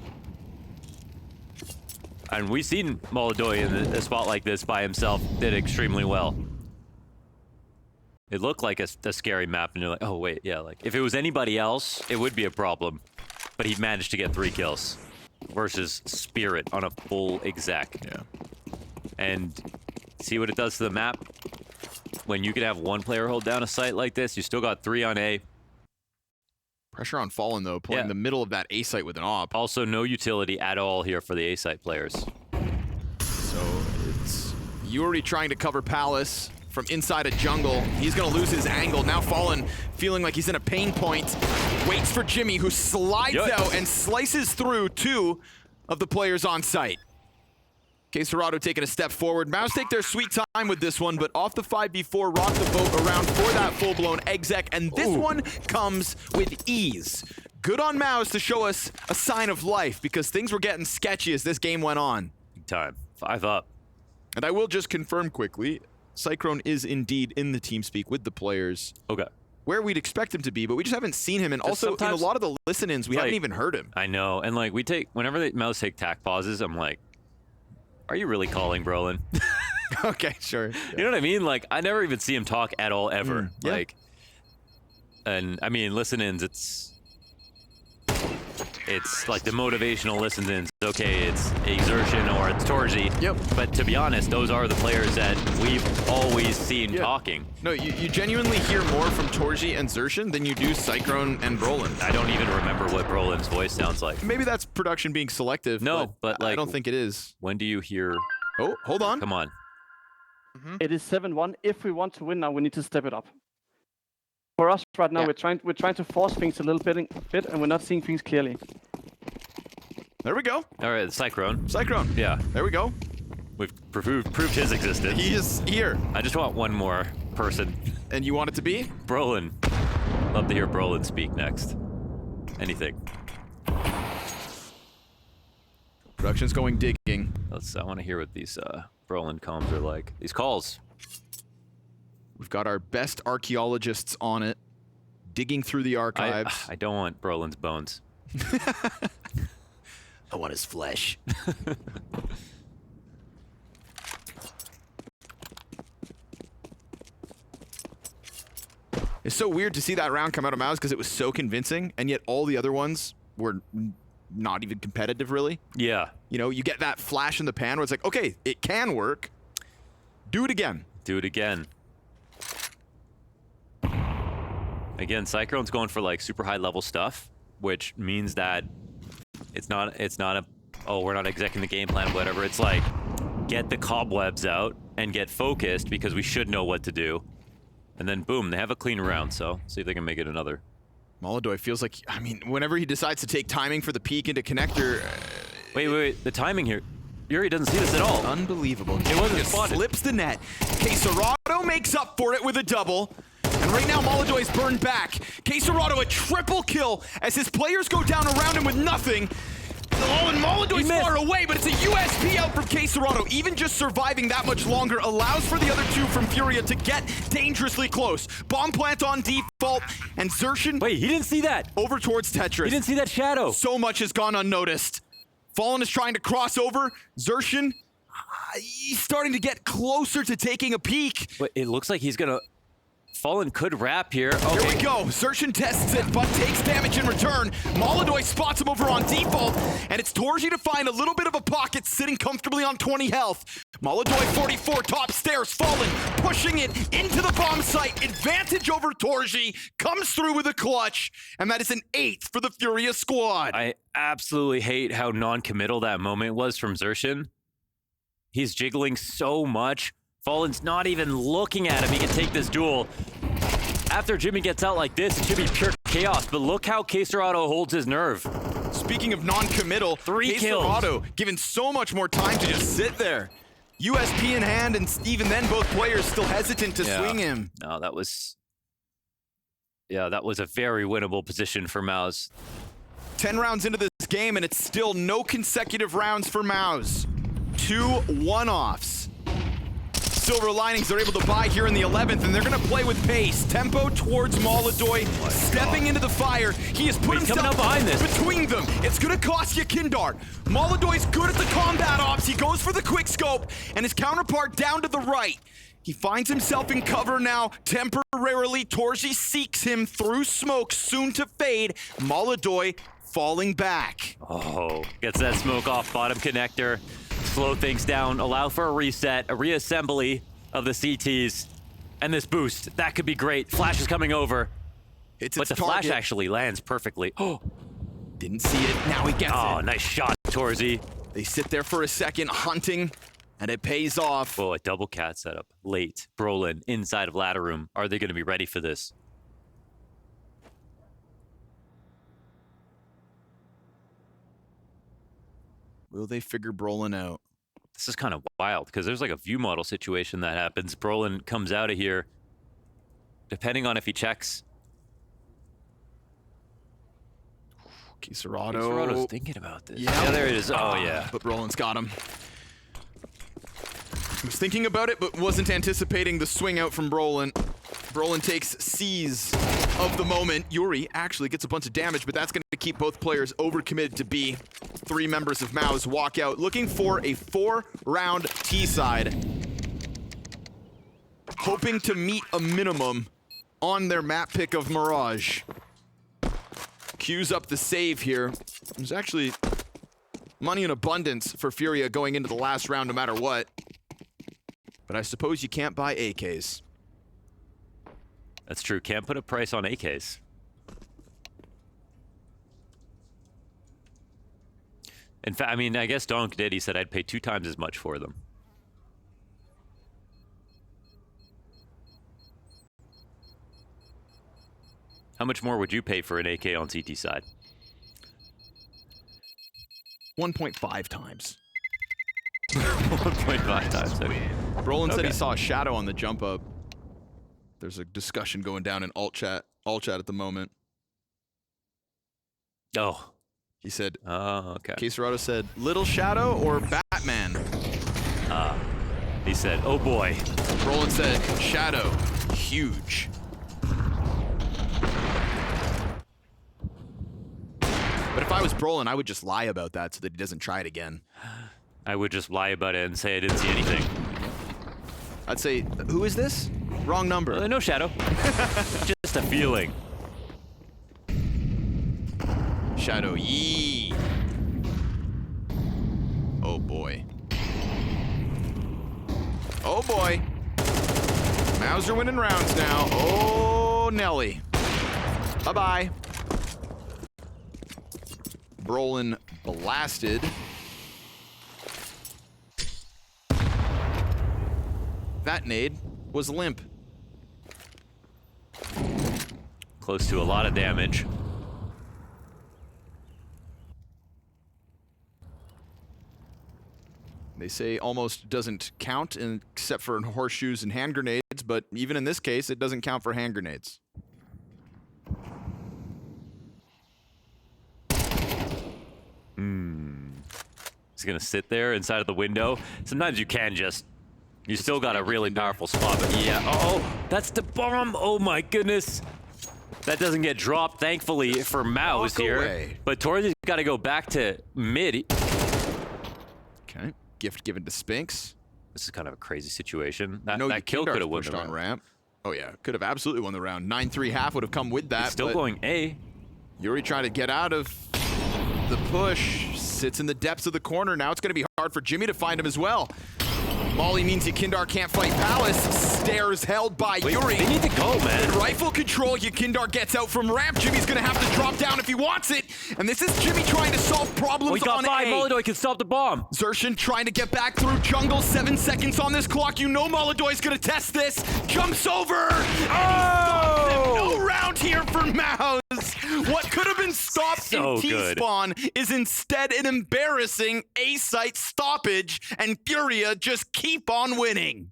And we've seen Molodoy in a spot like this by himself did extremely well. It looked like a scary map, and you're like, oh, wait, yeah, like, if it was anybody else, it would be a problem. But he managed to get 3 kills versus Spirit on a full exec. Yeah. And see what it does to the map? When you can have one player hold down a site like this, you still got 3 on A. Pressure on Fallen, though, pulling the middle of that A site with an op. Also, no utility at all here for the A site players. So it's Yuri trying to cover Palace from inside a jungle. He's gonna lose his angle. Now Fallen feeling like he's in a pain point. Waits for Jimmy, who slides out and slices through 2 of the players on site. Caserado taking a step forward. MOUZ take their sweet time with this one, but off the 5v4, rock the boat around for that full-blown exec, and this one comes with ease. Good on MOUZ to show us a sign of life, because things were getting sketchy as this game went on. Big time. 5 up. And I will just confirm quickly, Cyclone is indeed in the TeamSpeak with the players. Okay. Where we'd expect him to be, but we just haven't seen him. And also, in a lot of the listen-ins, we haven't even heard him. I know. And, like, whenever the MOUZ take tack pauses, I'm like, are you really calling Brolin? Okay, sure. Yeah. You know what I mean? Like, I never even see him talk at all, ever. Yeah. Like, and, I mean, listen-ins, it's like the motivational listen-ins. Okay, it's Exertion or it's Torzy. Yep. But to be honest, those are the players that we've always seen talking. No, you genuinely hear more from Torzy and Xertion than you do Cyclone and Brolin. I don't even remember what Brolin's voice sounds like. Maybe that's production being selective. No, but like, I don't think it is. When do you hear? Oh, hold on. Come on. It is 7-1. If we want to win now, we need to step it up. For us right now, we're trying to force things a little bit, and we're not seeing things clearly. There we go. All right, Cyclone. Cyclone. Yeah. There we go. We've proved his existence. He is here. I just want one more person. And you want it to be? Brolin. Love to hear Brolin speak next. Anything. Production's going digging. I want to hear what these Brolin comms are like. These calls. We've got our best archaeologists on it, digging through the archives. I don't want Brolin's bones. I want his flesh. It's so weird to see that round come out of MOUZ because it was so convincing, and yet all the other ones were not even competitive, really. Yeah. You know, you get that flash in the pan where it's like, okay, it can work. Do it again. Do it again. Again, Cyclone's going for like super high level stuff, which means that it's not a, oh, we're not executing the game plan, whatever. It's like, get the cobwebs out and get focused because we should know what to do. And then boom, they have a clean round, so see if they can make it another. Molodoy feels like, I mean, whenever he decides to take timing for the peek into connector... Wait, the timing here. Yuri doesn't see this at all. Unbelievable. It wasn't Just spotted. slips the net. Quesarado makes up for it with a double. And right now, Molodoy's burned back. Quesarado a triple kill as his players go down around him with nothing. Oh, and Molodoy's far away, but it's a USP out from Quesarado. Even just surviving that much longer allows for the other two from Furia to get dangerously close. Bomb plant on default, and Xerxin... Wait, he didn't see that. Over towards Tetris. He didn't see that shadow. So much has gone unnoticed. Fallen is trying to cross over. Xerxin, he's starting to get closer to taking a peek. But it looks like he's gonna... Fallen could wrap here. Okay. Here we go. Xerxin tests it, but takes damage in return. Molodoy spots him over on default, and it's Torji to find a little bit of a pocket sitting comfortably on 20 health. Molodoy 44 top stairs, Fallen pushing it into the bomb site. Advantage over Torji, comes through with a clutch, and that is an 8th for the Furia squad. I absolutely hate how non-committal that moment was from Xerxin. He's jiggling so much. Fallen's not even looking at him. He can take this duel. After Jimmy gets out like this, it should be pure chaos, but look how Quesarado holds his nerve. Speaking of non-committal, 3 kills. Quesarado given so much more time to just sit there. USP in hand, and even then both players still hesitant to swing him. No, that was... Yeah, that was a very winnable position for MOUZ. 10 rounds into this game, and it's still no consecutive rounds for MOUZ. 2 one-offs. Silver Linings are able to buy here in the 11th, and they're going to play with pace. Tempo towards Molodoy, stepping into the fire. He has put himself coming up behind this. between them. It's going to cost you Kindart. Molodoy's good at the combat ops. He goes for the quick scope, and his counterpart down to the right. He finds himself in cover now, temporarily. Torji seeks him through smoke, soon to fade. Molodoy falling back. Oh, gets that smoke off bottom connector. Slow things down, allow for a reset, a reassembly of the CTs, and this boost. That could be great. Flash is coming over. But the flash actually lands perfectly. Oh, didn't see it. Now he gets it. Oh, nice shot, Torzi. They sit there for a second, hunting, and it pays off. Oh, a double cat setup. Late. Brolin inside of ladder room. Are they going to be ready for this? Will they figure Brolin out? This is kind of wild because there's like a view model situation that happens. Brolin comes out of here. Depending on if he checks. Quesarado's thinking about this. Yeah, there it is. Oh, yeah. But Brolin's got him. He was thinking about it, but wasn't anticipating the swing out from Brolin. Brolin takes seize of the moment. Yuri actually gets a bunch of damage, but that's going to keep both players overcommitted to B. 3 members of MOUZ walk out, looking for a 4-round T-side. Hoping to meet a minimum on their map pick of Mirage. Queues up the save here. There's actually money in abundance for Furia going into the last round no matter what. But I suppose you can't buy AKs. That's true. Can't put a price on AKs. In fact, I mean, I guess Donk did. He said I'd pay 2 times as much for them. How much more would you pay for an AK on CT side? 1.5 times. 1.5 times. Okay. Brolin said he saw a shadow on the jump up. There's a discussion going down in alt chat at the moment. Oh. He said, oh, okay. Quesarado said, little shadow or Batman? He said, oh boy. Brolin said, shadow, huge. But if I was Brolin, I would just lie about that so that he doesn't try it again. I would just lie about it and say I didn't see anything. I'd say, who is this? Wrong number. No shadow. just a feeling. Shadow Yee. Oh boy. Oh boy. MOUZ are winning rounds now. Oh, Nelly. Bye-bye. Brolin blasted. That nade was limp. Close to a lot of damage. They say almost doesn't count except for horseshoes and hand grenades, but even in this case, it doesn't count for hand grenades. He's gonna sit there inside of the window. Sometimes you can just, you still got a really powerful spot, but yeah. Oh, that's the bomb. Oh my goodness. That doesn't get dropped, thankfully, for MOUZ here. Away. But Torres got to go back to mid. Okay, gift given to Spinks. This is kind of a crazy situation. That, No, that kill could have won pushed the on round. ramp. Oh yeah, could have absolutely won the round. 9-3 half would have come with that. He's still but going A. Yuri trying to get out of the push. Sits in the depths of the corner. Now it's going to be hard for Jimmy to find him as well. Molly means Yakindar can't fight Palace. Stairs held by Yuri. They need to go, man. In rifle control, Yakindar gets out from ramp. Jimmy's going to have to drop down if he wants it. And this is Jimmy trying to solve problems We got on by. A. Molidoy can stop the bomb. Xershin trying to get back through jungle. 7 seconds on this clock. You know Molidoy's going to test this. Jumps over. Oh! No round here for MOUZ. What could have been stopped So in good. T-spawn is instead an embarrassing A-site stoppage, and Furia just keep on winning.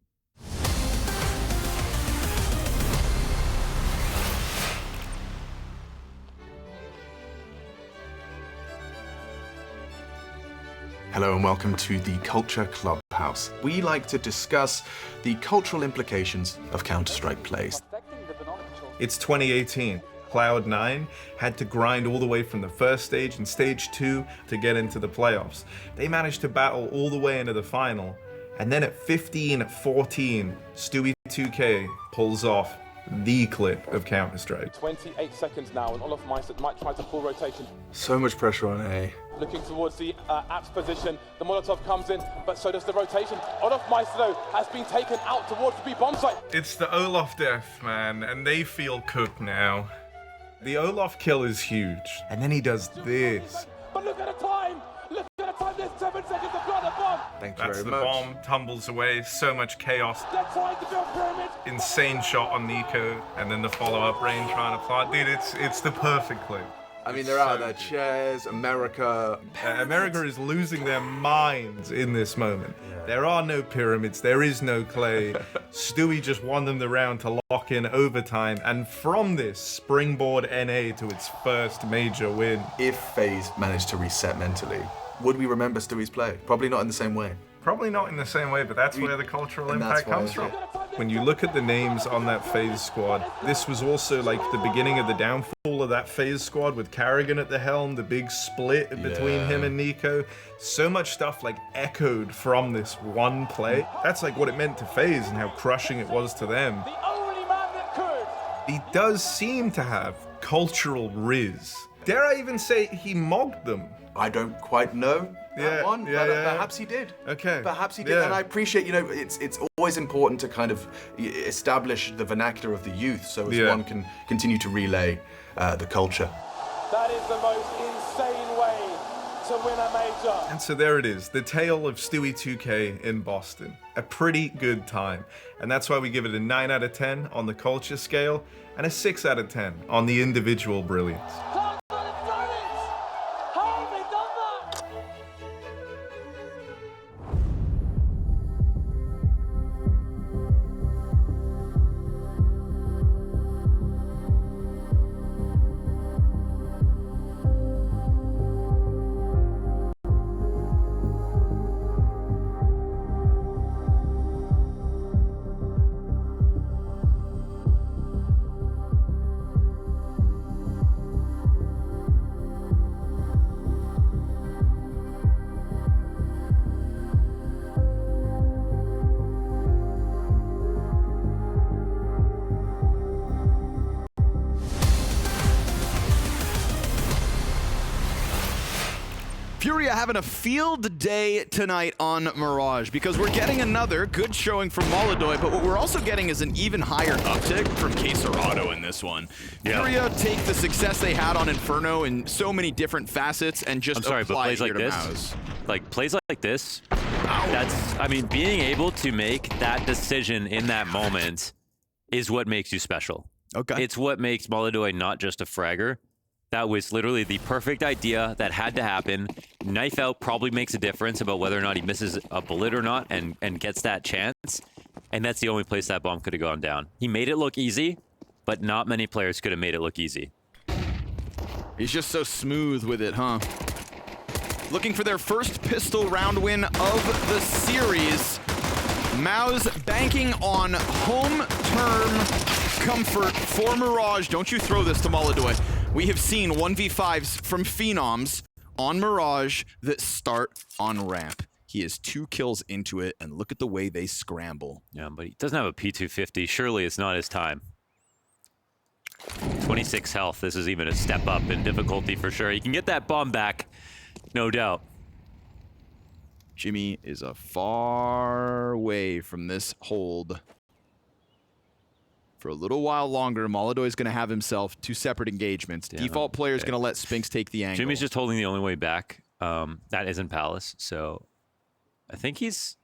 Hello and welcome to the Culture Clubhouse. We like to discuss the cultural implications of Counter-Strike plays. It's 2018. Cloud9 had to grind all the way from the first stage and stage 2 to get into the playoffs. They managed to battle all the way into the final. And then at 15-14, Stewie 2K pulls off the clip of Counter-Strike. 28 seconds now, and Olaf Meister might try to pull rotation. So much pressure on A. Looking towards the apps position, the Molotov comes in, but so does the rotation. Olaf Meister, though, has been taken out towards the B bomb site. It's the Olaf death, man, and they feel cooked now. The Olaf kill is huge, and then he does this. But look at the time! Look at the time, there's 7 seconds to blow the bomb! Thank you That's very the much. bomb, tumbles away, so much chaos. They're trying to build pyramids! Insane shot on Nico, and then the follow-up range trying to plant. Dude, it's the perfect clip. I mean, they're out of their chairs, America. America is losing their minds in this moment. There are no pyramids, there is no clay. Stewie just won them the round to lock in overtime, and from this, springboard NA to its first major win. If FaZe managed to reset mentally, would we remember Stewie's play? Probably not in the same way. Probably not in the same way, but that's where the cultural And impact that's why comes it's from. it. When you look at the names on that FaZe squad, this was also like the beginning of the downfall of that FaZe squad with Carrigan at the helm, the big split between him and Nico. So much stuff like echoed from this one play. That's like what it meant to FaZe and how crushing it was to them. The only man that could! He does seem to have cultural riz. Dare I even say he mogged them? I don't quite know that one, but perhaps he did. Okay. Perhaps he did, and I appreciate, you know, it's always important to kind of establish the vernacular of the youth so as one can continue to relay the culture. That is the most insane way to win a major. And so there it is, the tale of Stewie 2K in Boston. A pretty good time. And that's why we give it a 9 out of 10 on the culture scale and a 6 out of 10 on the individual brilliance. Furia having a field day tonight on Mirage because we're getting another good showing from Molodoy, but what we're also getting is an even higher uptick from Caserado in this one. Yeah. Furia take the success they had on Inferno in so many different facets and just apply plays it like here to this, MOUZ. like plays like this, I mean, being able to make that decision in that moment is what makes you special. Okay. It's what makes Molodoy not just a fragger. That was literally the perfect idea that had to happen. Knife out probably makes a difference about whether or not he misses a bullet or not and gets that chance. And that's the only place that bomb could have gone down. He made it look easy, but not many players could have made it look easy. He's just so smooth with it, huh? Looking for their first pistol round win of the series. MOUZ banking on home term comfort for Mirage. Don't you throw this to Molodoy. We have seen 1v5s from Phenoms on Mirage that start on ramp. He is 2 kills into it, and look at the way they scramble. Yeah, but he doesn't have a P250. Surely it's not his time. 26 health. This is even a step up in difficulty for sure. He can get that bomb back, no doubt. Jimmy is a far way from this hold. For a little while longer, Molodoy is going to have himself 2 separate engagements. Yeah, Default player is going to let Spinks take the angle. Jimmy's just holding the only way back. That isn't Palace, so I think he's...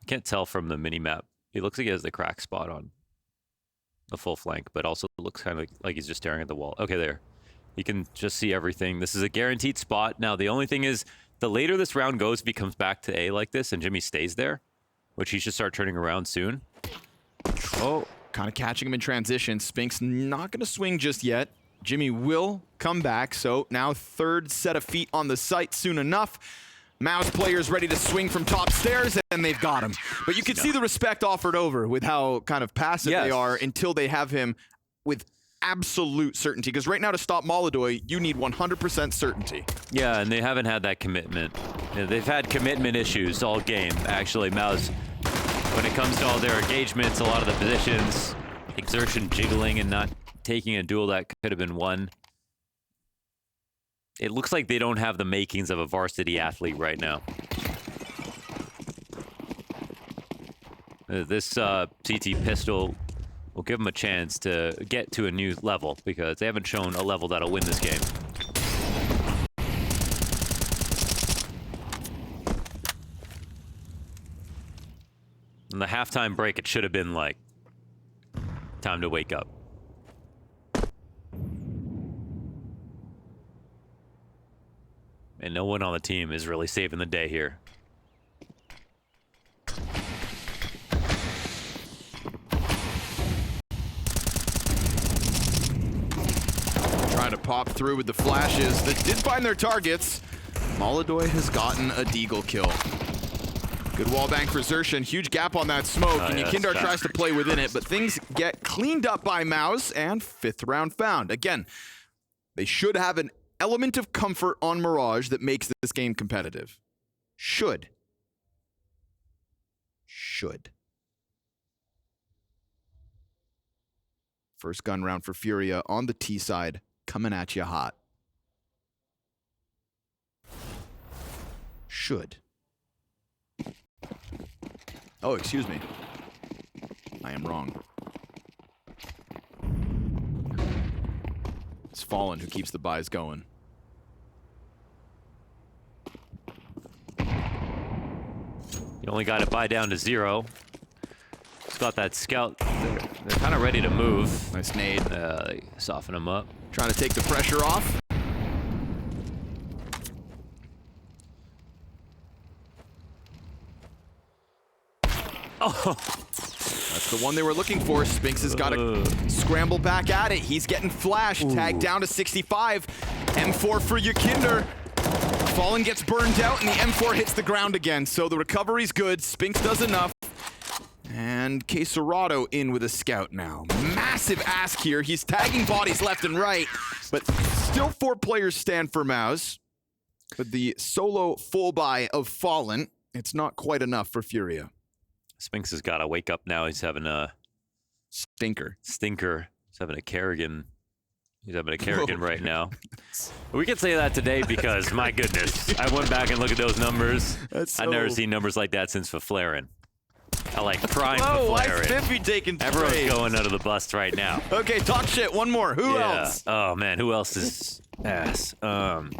I can't tell from the mini-map. He looks like he has the crack spot on the full flank, but also looks kind of like he's just staring at the wall. Okay, there. You can just see everything. This is a guaranteed spot. Now, the only thing is, the later this round goes, if he comes back to A like this and Jimmy stays there, which he should start turning around soon. Oh, kind of catching him in transition. Spinks not going to swing just yet. Jimmy will come back, so now 3rd set of feet on the site soon enough. MOUZ players ready to swing from top stairs, and they've got him. But you can see the respect offered over with how kind of passive they are until they have him with absolute certainty. Because right now to stop Molodoy, you need 100% certainty. Yeah, and they haven't had that commitment. They've had commitment issues all game, actually. MOUZ, when it comes to all their engagements, a lot of the positions, exertion jiggling and not taking a duel that could have been won. It looks like they don't have the makings of a varsity athlete right now. This CT pistol will give them a chance to get to a new level because they haven't shown a level that'll win this game. In the halftime break, it should have been like, time to wake up. And no one on the team is really saving the day here. Trying to pop through with the flashes that did find their targets. Molodoy has gotten a deagle kill. Good wall bank for Xertion. Huge gap on that smoke, and Yekindar tries to play within it, but things get cleaned up by MOUZ, and 5th round found. Again, they should have an element of comfort on Mirage that makes this game competitive. Should. First gun round for Furia on the T side, coming at you hot. Should. Oh, excuse me. I am wrong. It's Fallen who keeps the buys going. You only got to buy down to 0. He's got that scout. They're kind of ready to move. Nice nade. They soften him up. Trying to take the pressure off. Oh. That's the one they were looking for. Spinks has got to scramble back at it. He's getting flashed. Tagged down to 65. M4 for Yekindar. Fallen gets burned out, and the M4 hits the ground again. So the recovery's good. Spinks does enough. And Caserado in with a scout now. Massive ask here. He's tagging bodies left and right. But still 4 players stand for MOUZ. But the solo full buy of Fallen, it's not quite enough for Furia. Spinks has got to wake up now. He's having a stinker. He's having a Kerrigan He's having a Karrigan right now. We can say that today because, my goodness, I went back and looked at those numbers. I've never seen numbers like that since Faflaren. I like prime Faflaren. Spiffy taking Everyone's trades. going out of the bus right now. Okay, talk shit. One more. Who else? Oh, man. Who else is ass? One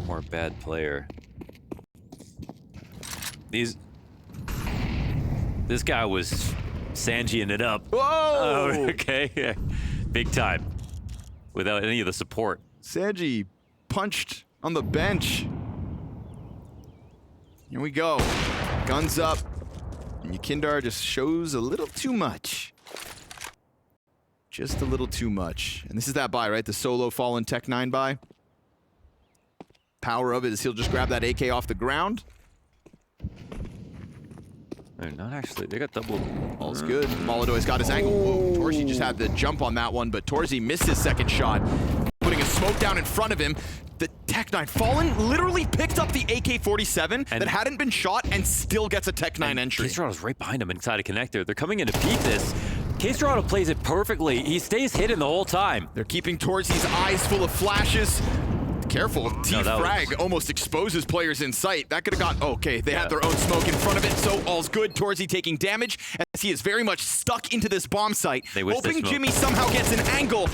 more bad player. This guy was Sanjiing it up. Whoa! Oh, okay. Big time. Without any of the support. Sanji punched on the bench. Here we go. Guns up. And Yukindar just shows a little too much. Just a little too much. And this is that buy, right? The solo Fallen Tech 9 buy. Power of it is he'll just grab that AK off the ground. They're not actually. They got double. All's good. Molodoy's got his angle. Whoa, Torzi just had the jump on that one, but Torzi missed his second shot. Putting a smoke down in front of him. The Tech 9 Fallen literally picked up the AK-47 that hadn't been shot and still gets a Tech 9 entry. K-Serato's right behind him inside a connector. They're coming in to peek this. K-Serато plays it perfectly. He stays hidden the whole time. They're keeping Torzi's eyes full of flashes. Careful, T-Frag almost exposes players in sight. That could have got, okay, they had their own smoke in front of it, so all's good. Torzi taking damage as he is very much stuck into this bomb site. Hoping Jimmy somehow gets an angle.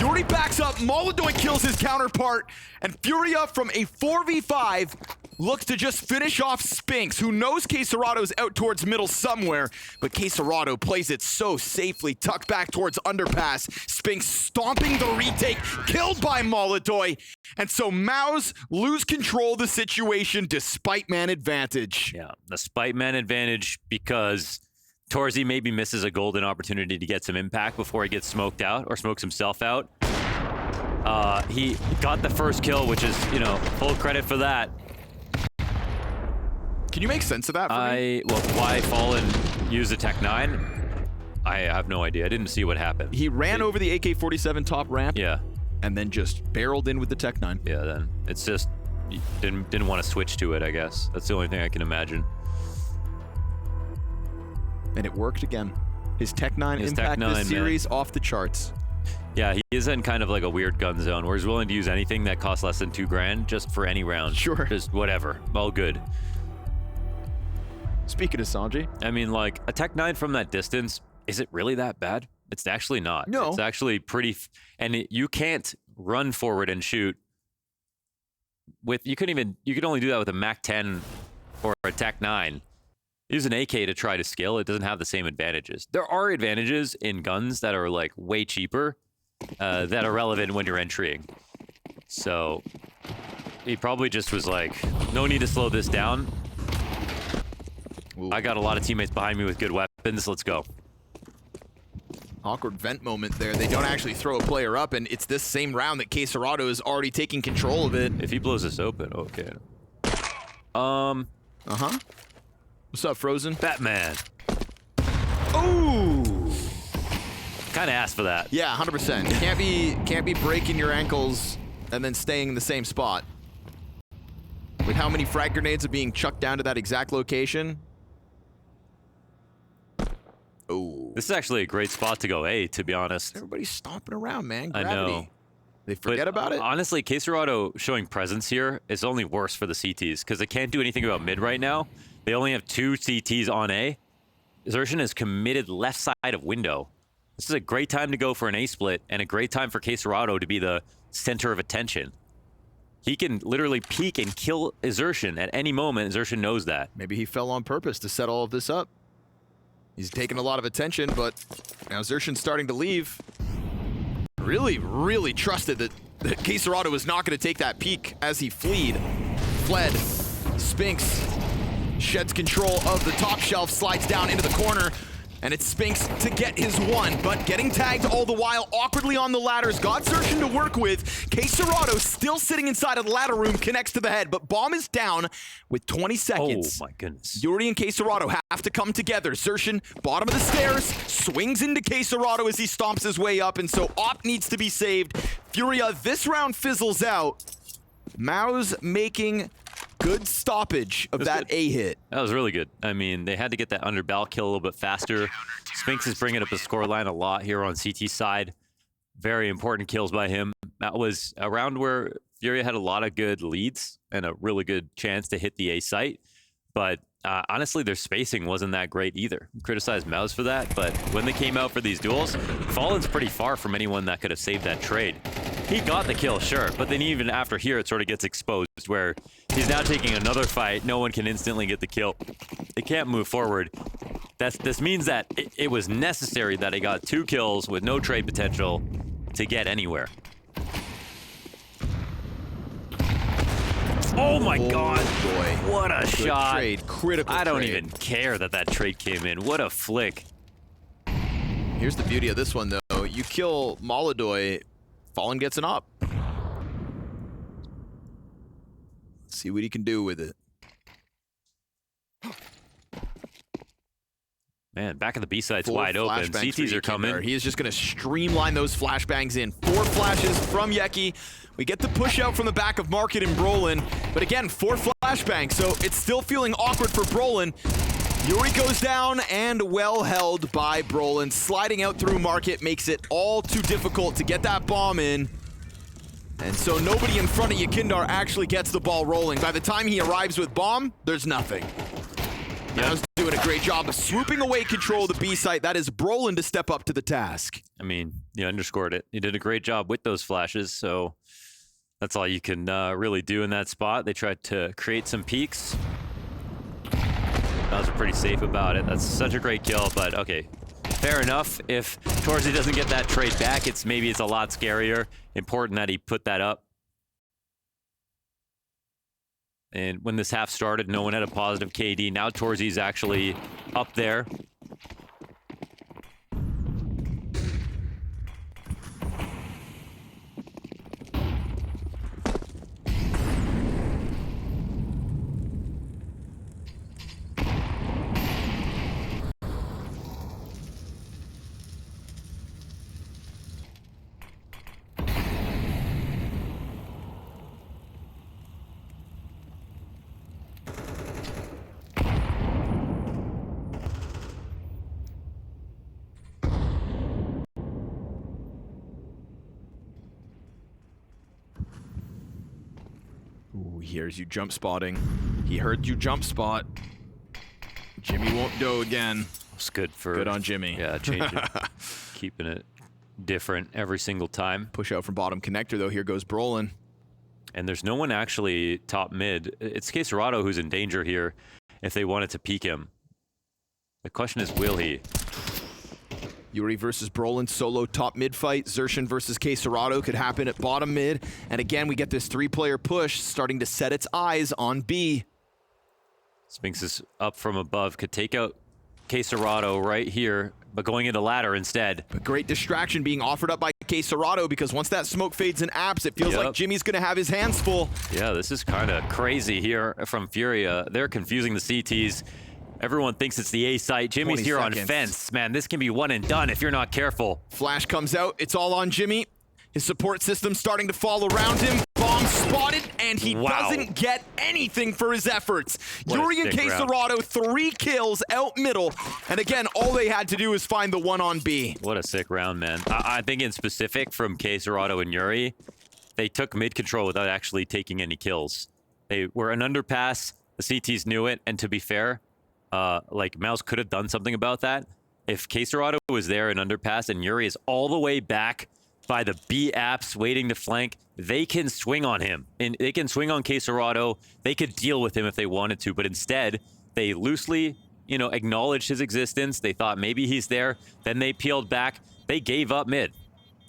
Yuri backs up, Molodoy kills his counterpart, and Furia from a 4v5 looks to just finish off Spinks, who knows K-Serato's out towards middle somewhere, but K-Serato plays it so safely, tucked back towards underpass. Spinks stomping the retake, killed by Molodoy, and so MOUZ lose control of the situation despite man advantage. Yeah, despite man advantage because Torzi maybe misses a golden opportunity to get some impact before he gets smoked out or smokes himself out. He got the first kill, which is, you know, full credit for that. Can you make sense of that for me? Well, why Fallen used a Tech 9? I have no idea. I didn't see what happened. He ran over the AK-47 top ramp. Yeah. And then just barreled in with the Tech 9. Yeah, then it's just didn't want to switch to it, I guess. That's the only thing I can imagine. And it worked again. His Tech 9 impact this series off the charts. Yeah, he is in kind of like a weird gun zone where he's willing to use anything that costs less than $2,000 just for any round. Sure. Just whatever. All good. Speaking of Sanji. I mean, like, a Tech 9 from that distance, is it really that bad? It's actually not. No. It's actually pretty... you can't run forward and shoot with... You could only do that with a MAC-10 or a Tech 9. Use an AK to try to skill. It doesn't have the same advantages. There are advantages in guns that are, like, way cheaper that are relevant when you're entering. So, he probably just was like, no need to slow this down. Ooh. I got a lot of teammates behind me with good weapons. Let's go. Awkward vent moment there. They don't actually throw a player up, and it's this same round that K-Serato is already taking control of it. If he blows this open, okay. Uh-huh. What's up, Frozen? Batman. Ooh! Kind of asked for that. Yeah, 100%. Can't be breaking your ankles and then staying in the same spot. With how many frag grenades are being chucked down to that exact location. Oh. This is actually a great spot to go A, to be honest. Everybody's stomping around, man. Gravity. I know. They forget about it? Honestly, K-Serato showing presence here is only worse for the CTs because they can't do anything about mid right now. They only have 2 CTs on A. Xertion is committed left side of window. This is a great time to go for an A split and a great time for K-Serato to be the center of attention. He can literally peek and kill Xertion at any moment. Xertion knows that. Maybe he fell on purpose to set all of this up. He's taking a lot of attention, but now Xertion's starting to leave. Really, really trusted that K-Serato was not going to take that peek as he fled. Spinks sheds control of the top shelf, slides down into the corner, and it's Spinks to get his one, but getting tagged all the while awkwardly on the ladders. Got Xertion to work with. K-Serato still sitting inside of the ladder room, connects to the head, but bomb is down with 20 seconds. Oh my goodness. Yuri and K-Serato have to come together. Xertion, bottom of the stairs, swings into K-Serato as he stomps his way up, and so Op needs to be saved. Furia, this round fizzles out. MOUZ making good stoppage of that A hit. That was really good. I mean, they had to get that underbarrel kill a little bit faster. Spinks is bringing up the scoreline a lot here on CT side. Very important kills by him. That was a round where Furia had a lot of good leads and a really good chance to hit the A site. But honestly, their spacing wasn't that great either. Criticized MOUZ for that, but when they came out for these duels, Fallen's pretty far from anyone that could have saved that trade. He got the kill, sure, but then even after here, it sort of gets exposed where he's now taking another fight. No one can instantly get the kill. They can't move forward. This means that it was necessary that he got 2 kills with no trade potential to get anywhere. Oh my God! Boy, what a good shot! Trade, critical. I don't trade. even care that that trade came in. What a flick! Here's the beauty of this one, though. You kill Molodoy, Fallen gets an op. See what he can do with it. Man, back of the B side's 4 wide open. flashbangs CTs are coming. He is just going to streamline those flashbangs in. 4 flashes from Yeki. We get the push out from the back of Market and Brolin. But again, 4 flashbangs, so it's still feeling awkward for Brolin. Yuri goes down and well held by Brolin. Sliding out through Market makes it all too difficult to get that bomb in. And so nobody in front of Yakindar actually gets the ball rolling. By the time he arrives with bomb, there's nothing. Now doing a great job of swooping away control of the B site. That is Brolin to step up to the task. I mean, you underscored it. You did a great job with those flashes, so that's all you can really do in that spot. They tried to create some peaks. I was pretty safe about it. That's such a great kill, but okay. Fair enough. If Torzy doesn't get that trade back, maybe it's a lot scarier. Important that he put that up. And when this half started, no one had a positive KD. Now Torzy's actually up there. Ooh, he hears you jump spotting. He heard you jump spot. Jimmy won't go again. It's good for... Good on Jimmy. Yeah, changing. Keeping it different every single time. Push out from bottom connector, though. Here goes Brolin. And there's no one actually top mid. It's Caserado who's in danger here if they wanted to peek him. The question is, will he? Yuri versus Brolin, solo top mid fight. Zershin versus Caserado could happen at bottom mid. And again, we get this 3-player push starting to set its eyes on B. Spinks is up from above, could take out Caserado right here, but going into ladder instead. A great distraction being offered up by Caserado, because once that smoke fades in apps, it feels like Jimmy's gonna have his hands full. Yeah, this is kind of crazy here from Furia. They're confusing the CTs. Everyone thinks it's the A site. Jimmy's here on fence. Man, this can be one and done if you're not careful. Flash comes out. It's all on Jimmy. His support system starting to fall around him. Bomb spotted, and he doesn't get anything for his efforts. Yuri and Caserado, 3 kills out middle. And again, all they had to do is find the one on B. What a sick round, man. I think in specific from Caserado and Yuri, they took mid control without actually taking any kills. They were an underpass. The CTs knew it, and to be fair, like MOUZ could have done something about that. If Caserado was there in underpass and Yuri is all the way back by the B apps waiting to flank, they can swing on him. And they can swing on Caserado. They could deal with him if they wanted to, but instead they loosely, you know, acknowledged his existence. They thought maybe he's there. Then they peeled back. They gave up mid.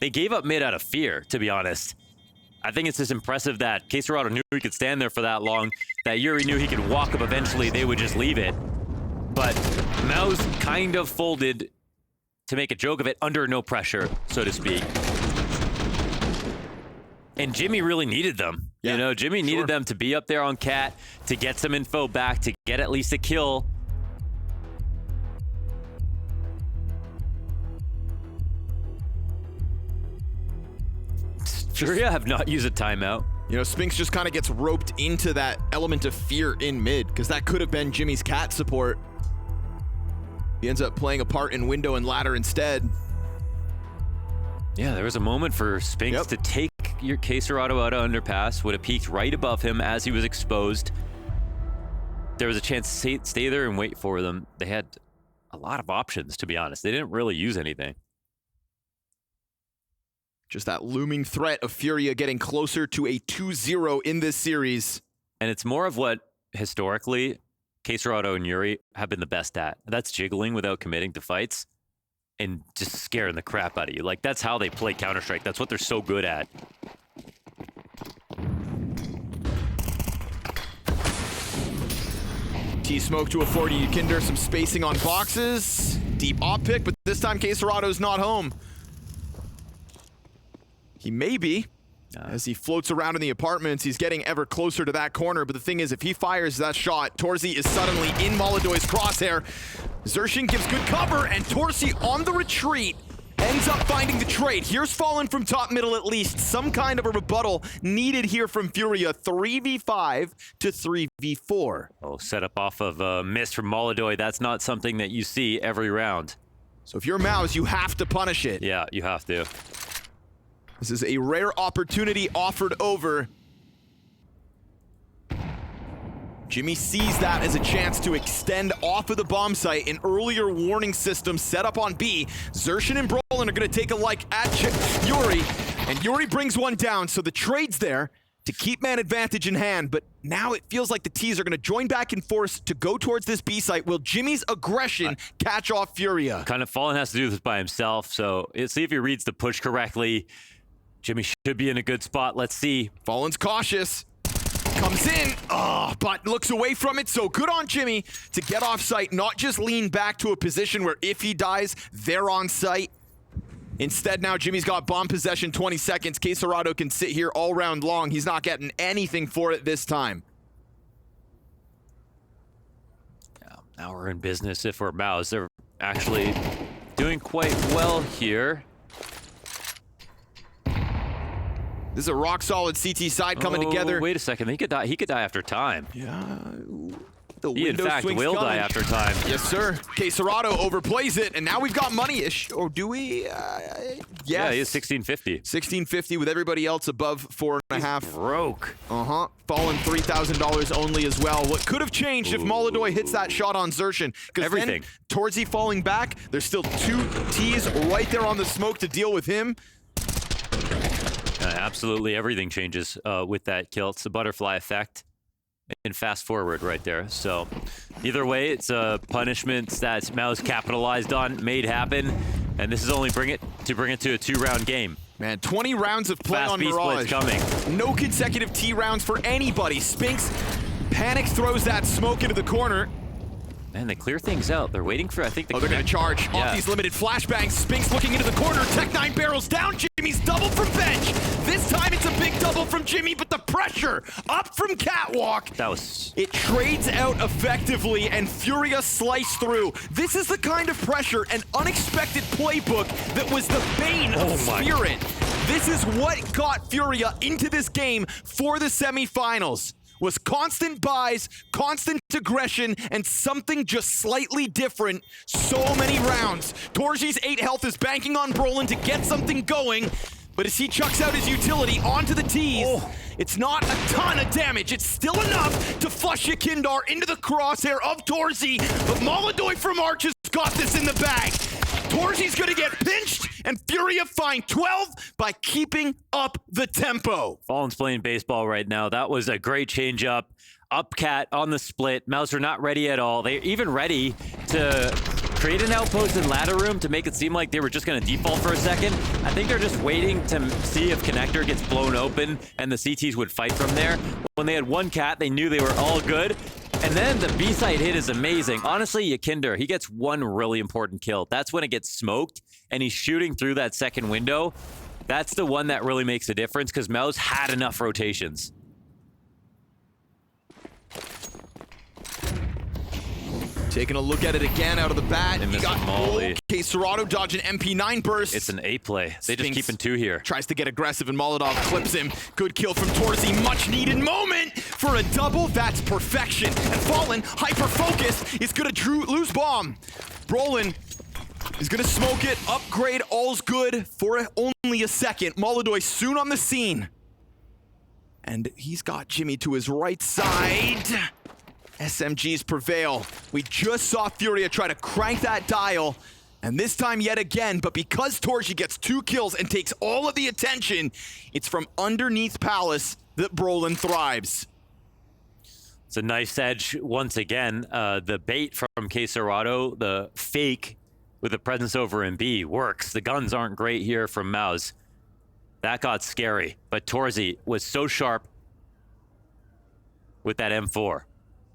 They gave up mid out of fear, to be honest. I think it's just impressive that Caserado knew he could stand there for that long, that Yuri knew he could walk up eventually. They would just leave it. But MOUZ kind of folded to make a joke of it under no pressure, so to speak. And Jimmy really needed them. Yeah, you know, Jimmy needed them to be up there on Cat, to get some info back, to get at least a kill. Furia have not used a timeout. You know, Spinks just kind of gets roped into that element of fear in mid, because that could have been Jimmy's Cat support. He ends up playing a part in window and ladder instead. Yeah, there was a moment for Spinks to take your Caserado out of underpass, would have peeked right above him as he was exposed. There was a chance to stay there and wait for them. They had a lot of options, to be honest. They didn't really use anything. Just that looming threat of Furia getting closer to a 2-0 in this series. And it's more of what, historically, Caserado and Yuri have been the best at. That's jiggling without committing to fights and just scaring the crap out of you. Like, that's how they play Counter-Strike. That's what they're so good at. T-Smoke to a 40 Kinder, some spacing on boxes. Deep op pick, but this time Caserado's not home. He may be. As he floats around in the apartments, he's getting ever closer to that corner. But the thing is, if he fires that shot, Torzy is suddenly in Molodoy's crosshair. Zershin gives good cover, and Torzy on the retreat ends up finding the trade. Here's Fallen from top middle at least. Some kind of a rebuttal needed here from Furia. 3v5 to 3v4. Oh, set up off of a miss from Molodoy. That's not something that you see every round. So if you're Mouz, you have to punish it. Yeah, you have to. This is a rare opportunity offered over. Jimmy sees that as a chance to extend off of the bomb site. An earlier warning system set up on B. Zershin and Brolin are going to take a like at Yuri, and Yuri brings one down, so the trade's there to keep man advantage in hand, but now it feels like the T's are going to join back in force to go towards this B site. Will Jimmy's aggression catch off Furia? Kind of Fallen has to do this by himself, so see if he reads the push correctly. Jimmy should be in a good spot. Let's see. Fallen's cautious. Comes in, but looks away from it, so good on Jimmy to get off site, not just lean back to a position where if he dies, they're on site. Instead, now Jimmy's got bomb possession, 20 seconds. Caserado can sit here all round long. He's not getting anything for it this time. Now we're in business if we're Mouz. They're actually doing quite well here. This is a rock-solid CT side coming together. Wait a second. He could die after time. Yeah. He, in fact, will die after time. Yes, sir. Caserado overplays it, and now we've got money-ish. Or do we? Yes. Yeah, he is 1650. 1650 with everybody else above 4.5. Broke. Fallen $3,000 only as well. What could have changed if Molodoy hits that shot on Zershin? Everything. Then, Torzy falling back, there's still 2 T's right there on the smoke to deal with him. Absolutely everything changes with that kill. It's the butterfly effect and fast forward right there. So either way, it's a punishment that Mouz capitalized on, made happen, and this is only bring it to a 2-round game. Man, 20 rounds of play fast on B Mirage. coming. No consecutive T rounds for anybody. Spinks panics, throws that smoke into the corner. Man, they clear things out. They're waiting for, I think, they're going to charge off these limited flashbangs. Spinks looking into the corner. Tech9 barrels down. Jimmy's double from bench. This time it's a big double from Jimmy, but the pressure up from Catwalk. It trades out effectively, and Furia sliced through. This is the kind of pressure and unexpected playbook that was the bane of Spirit. This is what got Furia into this game for the semifinals. Was constant buys, constant aggression, and something just slightly different. So many rounds. Torzi's 8 health is banking on Brolin to get something going, but as he chucks out his utility onto the T's, it's not a ton of damage. It's still enough to flush Yakindar into the crosshair of Torzy, but Molodoy from Arch has got this in the bag. Torzi's gonna get pinched, and Furia find 12 by keeping up the tempo. Fallen's playing baseball right now. That was a great change up. Upcat on the split. Mouz are not ready at all. They're even ready to create an outpost in ladder room to make it seem like they were just going to default for a second. I think they're just waiting to see if connector gets blown open and the CTs would fight from there. When they had one cat, they knew they were all good. And then the B-side hit is amazing. Honestly, Yakinder, he gets one really important kill. That's when it gets smoked, and he's shooting through that second window. That's the one that really makes a difference, because Mouz had enough rotations. Taking a look at it again out of the bat. He got Molly. Caserado dodging MP9 burst. It's an A play. They just keeping 2 here. Tries to get aggressive and Molotov clips him. Good kill from Torzy. Much needed moment for a double. That's perfection. And Fallen, hyper focused, is gonna lose bomb. Brolin He's gonna smoke it, upgrade, all's good for only a second. Molodoi soon on the scene. And he's got Jimmy to his right side. SMGs prevail. We just saw Furia try to crank that dial, and this time yet again, but because Torji gets 2 kills and takes all of the attention, it's from underneath Palace that Brolin thrives. It's a nice edge once again. The bait from Quesarado, the fake with the presence over in B works. The guns aren't great here from MOUZ. That got scary, but Torzi was so sharp with that M4.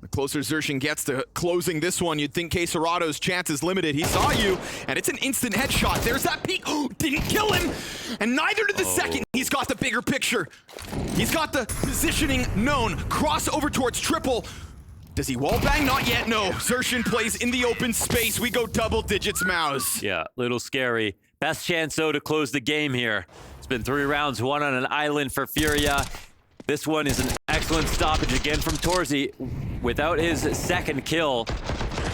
The closer Xerxin gets to closing this one, you'd think Quesarado's chance is limited. He saw you, and it's an instant headshot. There's that peek. Oh, didn't kill him, and neither did the second. He's got the bigger picture. He's got the positioning known. Cross over towards triple. Does he wallbang? Not yet, no. Xerxin plays in the open space. We go double digits, MOUZ. Yeah, little scary. Best chance, though, to close the game here. It's been 3 rounds, 1 on an island for Furia. This one is an excellent stoppage again from Torzi. Without his second kill,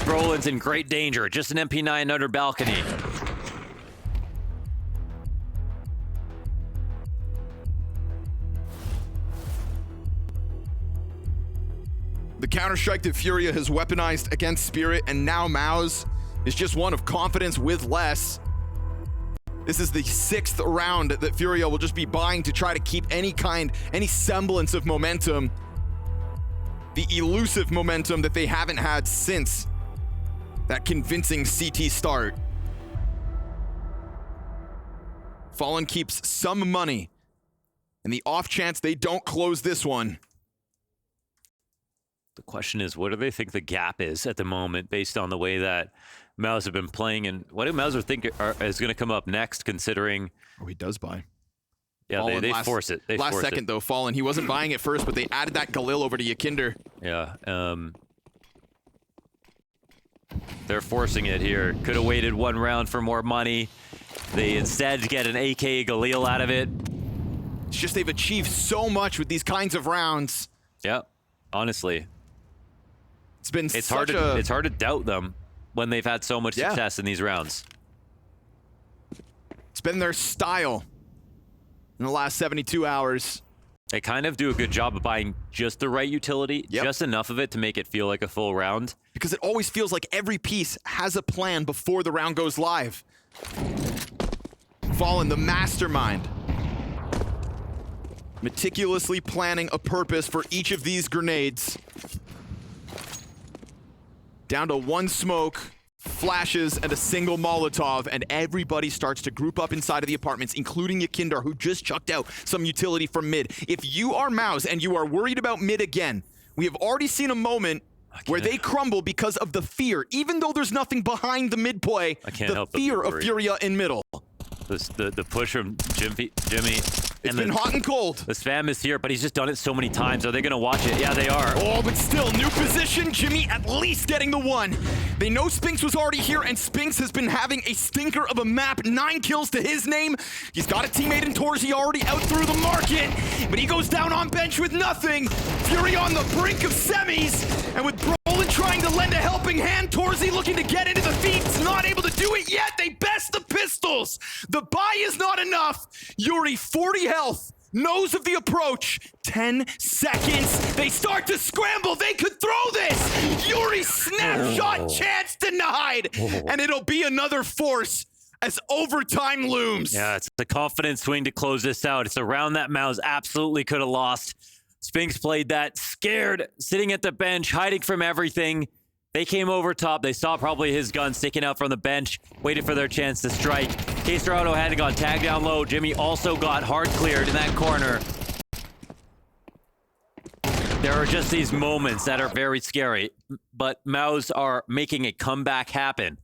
Brolin's in great danger. Just an MP9 under balcony. The counter-strike that Furia has weaponized against Spirit, and now MOUZ is just one of confidence with less. This is the 6th round that Furia will just be buying to try to keep any semblance of momentum. The elusive momentum that they haven't had since that convincing CT start. Fallen keeps some money, and the off chance they don't close this one. The question is, what do they think the gap is at the moment based on the way that MOUZ have been playing, and what do MOUZ think is going to come up next, considering... Oh, he does buy. Yeah, they force it. Last second, though, Fallen. He wasn't buying it first, but they added that Galil over to Yakinder. Yeah, they're forcing it here. Could have waited 1 round for more money. They instead get an AK Galil out of it. It's just they've achieved so much with these kinds of rounds. Yeah, honestly. It's hard to doubt them when they've had so much success in these rounds. It's been their style in the last 72 hours. They kind of do a good job of buying just the right utility, just enough of it to make it feel like a full round. Because it always feels like every piece has a plan before the round goes live. Fallen, the mastermind. Meticulously planning a purpose for each of these grenades. Down to 1 smoke, flashes, and a single Molotov, and everybody starts to group up inside of the apartments, including Yakinder, who just chucked out some utility from mid. If you are MOUZ and you are worried about mid again, we have already seen a moment where they crumble because of the fear. Even though there's nothing behind the mid play, the fear of Furia in middle. The push from Jimmy. It's been hot and cold. The spam is here, but he's just done it so many times. Are they going to watch it? Yeah, they are. Oh, but still, new position. Jimmy at least getting the 1. They know Spinks was already here, and Spinks has been having a stinker of a map. 9 kills to his name. He's got a teammate in Torzi already out through the market, but he goes down on bench with nothing. Fury on the brink of semis, and with Brolin trying to lend a helping hand, Torzi looking to get into the feats, not able to do it yet. They best the pistols. The buy is not enough. Yuri, 40 health, knows of the approach. 10 seconds. They start to scramble. They could throw this. Yuri snapshot, chance denied. And it'll be another force as overtime looms. Yeah, it's a confidence swing to close this out. It's a round that MOUZ absolutely could have lost. Spinks played that scared, sitting at the bench, hiding from everything. They came over top. They saw probably his gun sticking out from the bench, waited for their chance to strike. Quesarado had got tagged down low. Jimmy also got hard cleared in that corner. There are just these moments that are very scary, but MOUZ are making a comeback happen.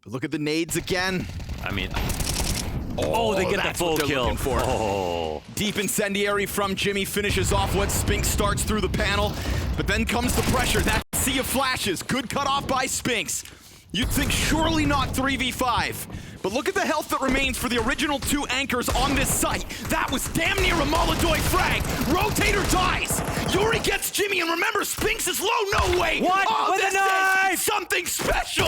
Look at the nades again. I mean... Oh, they get the full kill. Oh. Deep incendiary from Jimmy finishes off what Spinks starts through the panel, but then comes the pressure. That sea of flashes. Good cut off by Spinks. You'd think surely not 3v5. But look at the health that remains for the original 2 anchors on this site. That was damn near a Molodoy frag. Rotator dies. Yuri gets Jimmy, and remember, Spinks is low. No way. What? Oh, With this a knife? is something special.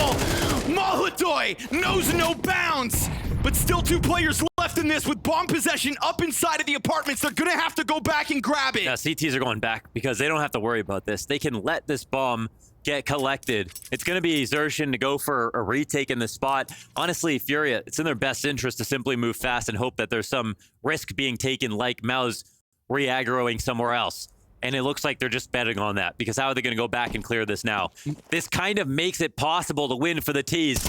Molodoy knows no bounds. But still 2 players left in this with bomb possession up inside of the apartments. They're going to have to go back and grab it. Yeah, CTs are going back because they don't have to worry about this. They can let this bomb get collected. It's going to be Xerxin to go for a retake in the spot. Honestly, Furia, it's in their best interest to simply move fast and hope that there's some risk being taken, like MOUZ re-aggroing somewhere else. And it looks like they're just betting on that, because how are they going to go back and clear this now? This kind of makes it possible to win for the T's.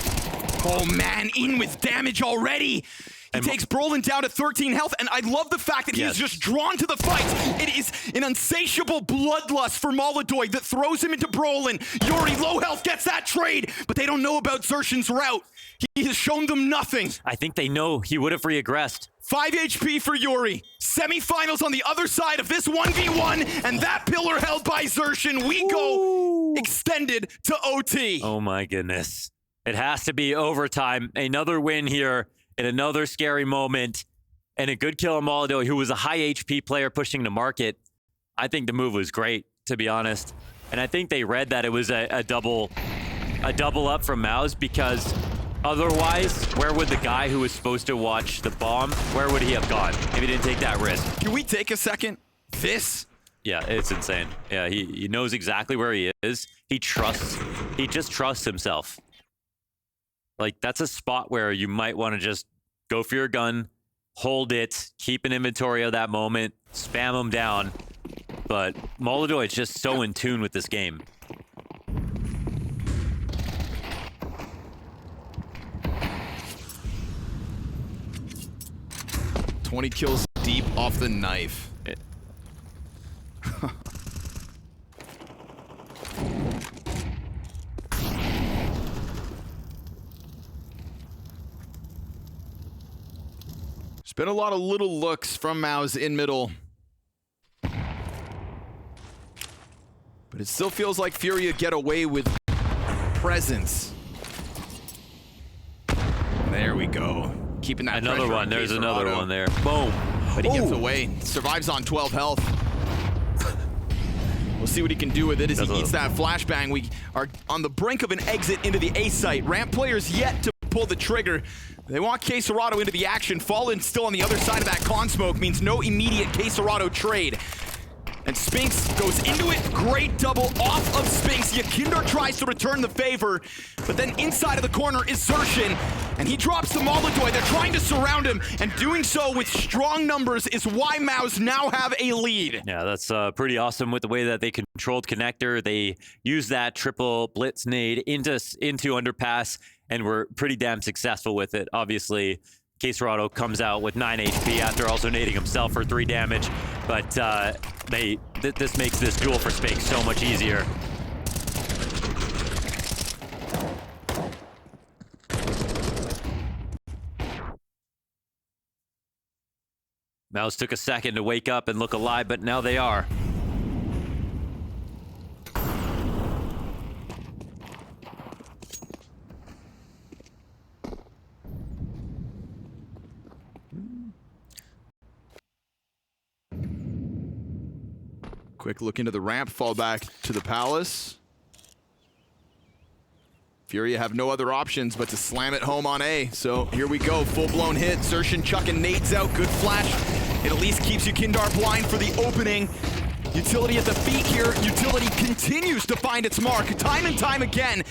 Oh man, in with damage already. He takes Brolin down to 13 health, and I love the fact that he's just drawn to the fight. It is an insatiable bloodlust for Molodoy that throws him into Brolin. Yuri, low health, gets that trade, but they don't know about Xerxin's route. He has shown them nothing. I think they know he would have reaggressed. 5 HP for Yuri. Semifinals on the other side of this 1v1, and that pillar held by Xerxin. We go extended to OT. Oh my goodness. It has to be overtime. Another win here in another scary moment, and a good kill on Molodoy, who was a high HP player pushing to market. I think the move was great, to be honest. And I think they read that it was a double up from MOUZ, because otherwise, where would the guy who was supposed to watch the bomb, where would he have gone if he didn't take that risk? Can we take a second? This? Yeah, it's insane. Yeah, he knows exactly where he is. He just trusts himself. Like, that's a spot where you might want to just go for your gun, hold it, keep an inventory of that moment, spam them down. But Molodoy is just so in tune with this game. "20 kills deep off the knife." There's been a lot of little looks from MOUZ in middle. But it still feels like Furia get away with presence. There we go. Keeping that another pressure one. on There's Case another Dorado. one there. Boom. But he gets away. Survives on 12 health. We'll see what he can do with it as he eats that flashbang. We are on the brink of an exit into the A site. Ramp players yet to pull the trigger. They want Case Dorado into the action. Fallen still on the other side of that con smoke means no immediate Case Dorado trade. And Spinks goes into it. Great double off of Spinks. Yakindar tries to return the favor, but then inside of the corner is Xerxin, and he drops the Molodoy. They're trying to surround him, and doing so with strong numbers is why MOUZ now have a lead. Yeah, that's pretty awesome with the way that they controlled connector. They used that triple blitz nade into Underpass, and were pretty damn successful with it. Obviously, Case Dorado comes out with 9 HP after also nading himself for 3 damage, but this makes this duel for Spinks so much easier. MOUZ took a second to wake up and look alive, but now they are. Quick look into the ramp, fall back to the palace. Furia have no other options but to slam it home on A. So here we go, full-blown hit. Xerxin chucking nades out, good flash. It at least keeps Yakindar blind for the opening. Utility at the feet here. Utility continues to find its mark time and time again.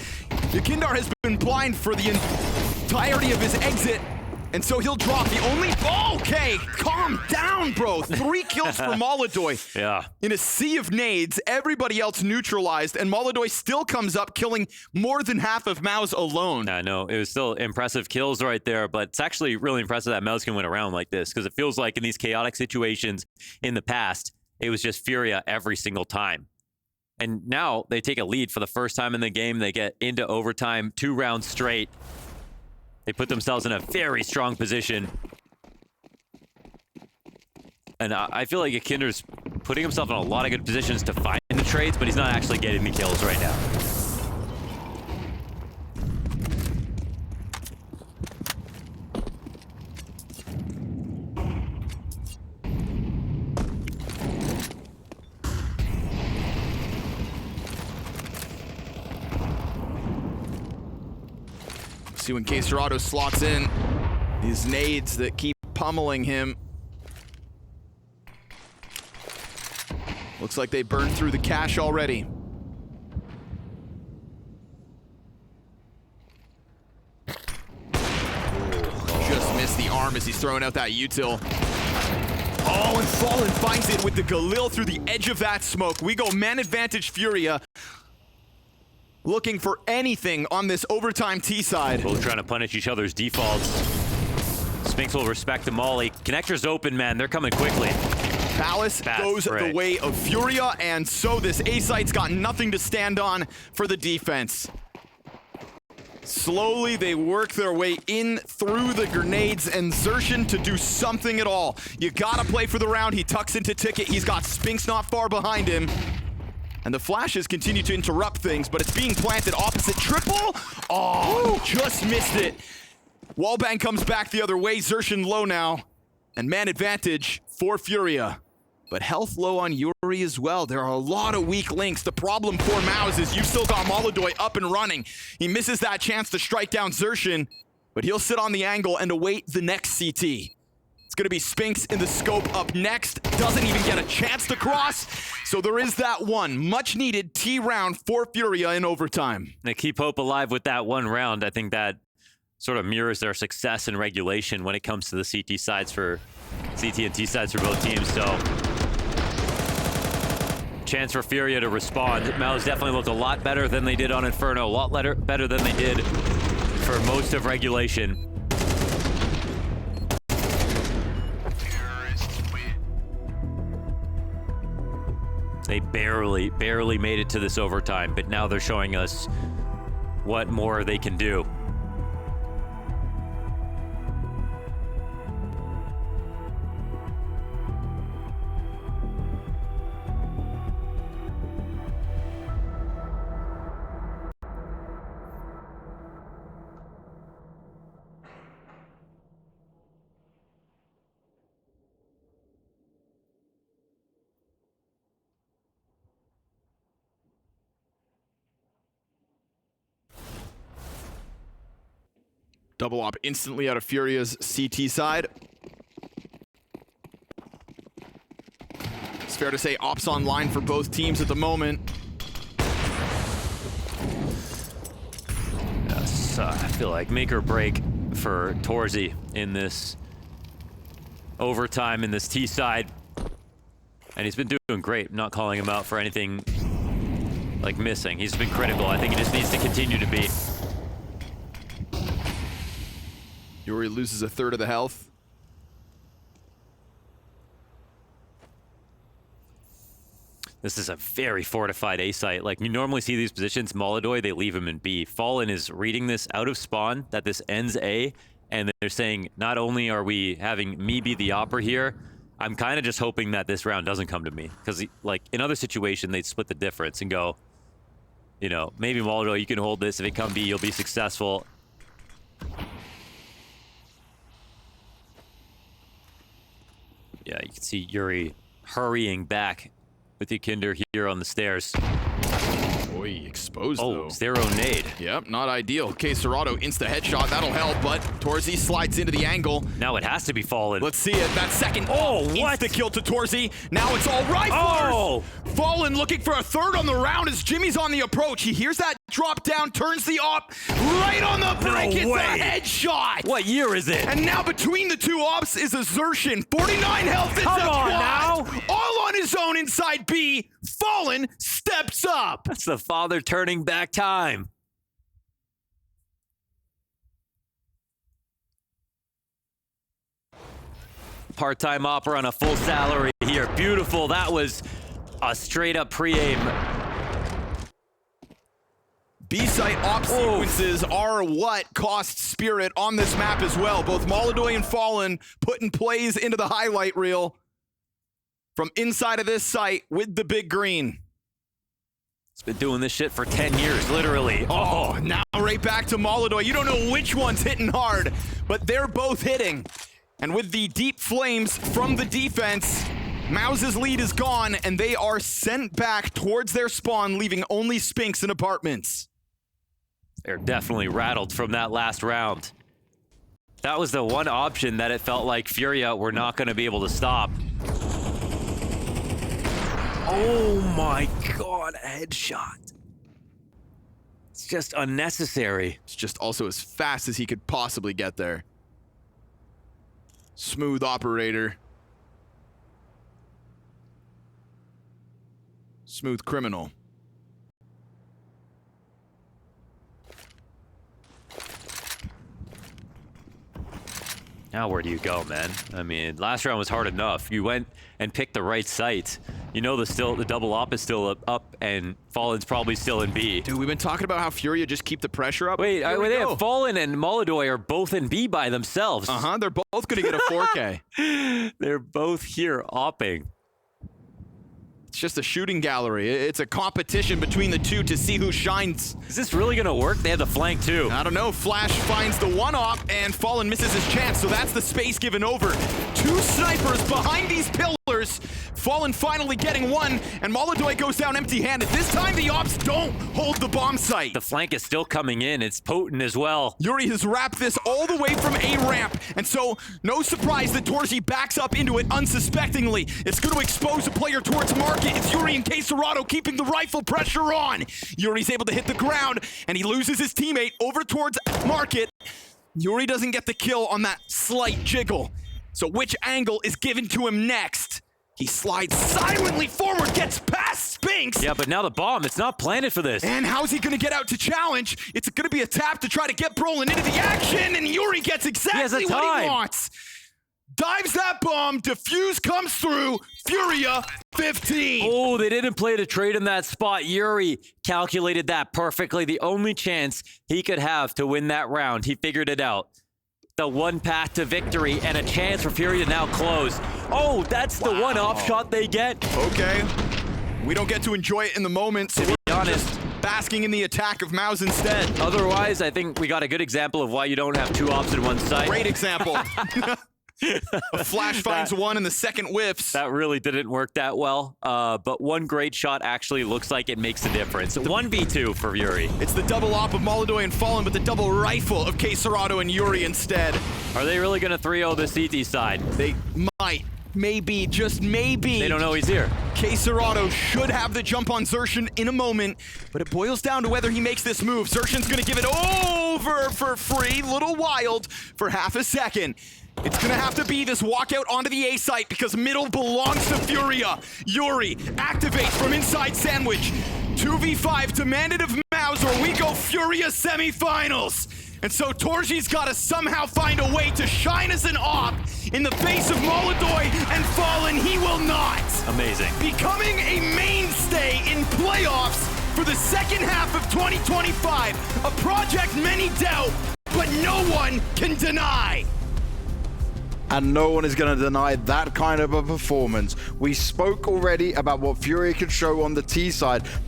Yakindar has been blind for the entirety of his exit. And so he'll drop the only... Okay, calm down, bro. 3 kills for Molodoy. Yeah. In a sea of nades, everybody else neutralized, and Molodoy still comes up, killing more than half of MOUZ alone. I know. It was still impressive kills right there, but it's actually really impressive that MOUZ can win a round like this, because it feels like in these chaotic situations in the past, it was just Furia every single time. And now they take a lead for the first time in the game. They get into overtime 2 rounds straight. They put themselves in a very strong position. And I feel like Yakindar's putting himself in a lot of good positions to find the trades, but he's not actually getting the kills right now. See when Caserado slots in these nades that keep pummeling him. Looks like they burned through the cash already. Just missed the arm as he's throwing out that util. Oh, and Fallen finds it with the Galil through the edge of that smoke. We go man advantage Furia. Looking for anything on this overtime T side. Both trying to punish each other's defaults. Spinks will respect the molly. Connector's open, man. They're coming quickly. Palace goes the way of Furia, and so this A-site's got nothing to stand on for the defense. Slowly, they work their way in through the grenades, and Xerxin to do something at all. You gotta play for the round. He tucks into Ticket. He's got Spinks not far behind him. And the flashes continue to interrupt things, but it's being planted opposite triple. Oh, just missed it. Wallbang comes back the other way. Xerxin low now. And man advantage for Furia. But health low on Yuri as well. There are a lot of weak links. The problem for MOUZ is you've still got Molodoy up and running. He misses that chance to strike down Xerxin, but he'll sit on the angle and await the next CT. It's gonna be Spinks in the scope up next. Doesn't even get a chance to cross. So there is that one much needed T round for Furia in overtime. They keep hope alive with that one round. I think that sort of mirrors their success in regulation when it comes to the CT sides for CT and T sides for both teams. So chance for Furia to respond. MOUZ definitely looked a lot better than they did on Inferno. A lot better than they did for most of regulation. They barely made it to this overtime, but now they're showing us what more they can do. Double op instantly out of Furia's CT side. It's fair to say ops online for both teams at the moment. Yes, I feel like make or break for Torzy in this overtime in this T side. And he's been doing great. I'm not calling him out for anything like missing. He's been critical. I think he just needs to continue to be. Yuri loses a third of the health. This is a very fortified A site. Like, you normally see these positions, Molodoy, they leave him in B. Fallen is reading this out of spawn, that this ends A, and they're saying, not only are we having me be the opera here, I'm kind of just hoping that this round doesn't come to me. Because, like, in other situations, they'd split the difference and go, you know, maybe Molodoy, you can hold this. If it come B, you'll be successful. Yeah, you can see Yuri hurrying back with the Kinder here on the stairs. Boy, exposed though. Oh, zero nade. Yep, not ideal. Caserado insta headshot, that'll help, but Torzy slides into the angle. Now it has to be Fallen. Let's see it. That second what? Insta kill to Torzy. Now it's all riflers. Oh! Fallen looking for a third on the round as Jimmy's on the approach. He hears that drop down, turns the op right on the break. It's a headshot. What year is it? And now between the two ops is a Xerxin. 49 health. It's Come a on quad. now. All on his own inside B. Fallen steps up. That's the father turning back time. Part-time opera on a full salary here. Beautiful. That was a straight-up pre-aim. B-site op sequences are what cost Spirit on this map as well. Both Molodoy and Fallen putting plays into the highlight reel from inside of this site with the big green. It's been doing this shit for 10 years, literally. Oh, now right back to Molodoy. You don't know which one's hitting hard, but they're both hitting. And with the deep flames from the defense, MOUZ's lead is gone, and they are sent back towards their spawn, leaving only Spinks and Apartments. They're definitely rattled from that last round. That was the one option that it felt like Furia were not going to be able to stop. Oh my god, a headshot. It's just unnecessary. It's just also as fast as he could possibly get there. Smooth operator. Smooth criminal. Now where do you go, man? I mean, last round was hard enough. You went and picked the right site. You know the double op is still up and Fallen's probably still in B. Dude, we've been talking about how Furia just keep the pressure up. Wait, they have Fallen and Molodoy are both in B by themselves. They're both gonna get a 4K. They're both here opping. It's just a shooting gallery. It's a competition between the two to see who shines. Is this really gonna work? They have the flank too. I don't know. Flash finds the one-op and Fallen misses his chance, so that's the space given over. Two snipers behind these pillars. Fallen finally getting one, and Molodoy goes down empty-handed. This time the ops don't hold the bomb site. The flank is still coming in. It's potent as well. Yuri has wrapped this all the way from A ramp, and so no surprise that Torji backs up into it unsuspectingly. It's going to expose a player towards market. It's Yuri and Quesarado keeping the rifle pressure on. Yuri's able to hit the ground, and he loses his teammate over towards market. Yuri doesn't get the kill on that slight jiggle. So which angle is given to him next? He slides silently forward, gets past Spinks. Yeah, but now the bomb, it's not planted for this. And how's he going to get out to challenge? It's going to be a tap to try to get Brolin into the action, and Yuri gets exactly what he wants. Dives that bomb, defuse comes through, Furia 15. Oh, they didn't play the trade in that spot. Yuri calculated that perfectly. The only chance he could have to win that round, he figured it out. The one path to victory and a chance for Furia to now close. Oh, that's the one off shot they get. Okay. We don't get to enjoy it in the moment, so to be honest, just basking in the attack of MOUZ instead. Otherwise, I think we got a good example of why you don't have two ops in one site. Great example. A flash finds one and the second whiffs. That really didn't work that well, but one great shot actually looks like it makes a difference. 1v2 for Yuri. It's the double op of Molodoy and Fallen, but the double rifle of Quesarado and Yuri instead. Are they really going to 3-0 the CT side? They might. Maybe, just maybe. They don't know he's here. Quesarado should have the jump on Xerxan in a moment, but it boils down to whether he makes this move. Xerxan's gonna give it over for free, little wild, for half a second. It's gonna have to be this walkout onto the A site because middle belongs to Furia. Yuri activates from inside sandwich. 2v5 demanded of MOUZ, or we go Furia semifinals. And so Torji's gotta somehow find a way to shine as an op in the face of Molodoy and Fallen. He will not. Amazing. Becoming a mainstay in playoffs for the second half of 2025. A project many doubt, but no one can deny. And no one is going to deny that kind of a performance. We spoke already about what Furia could show on the T side,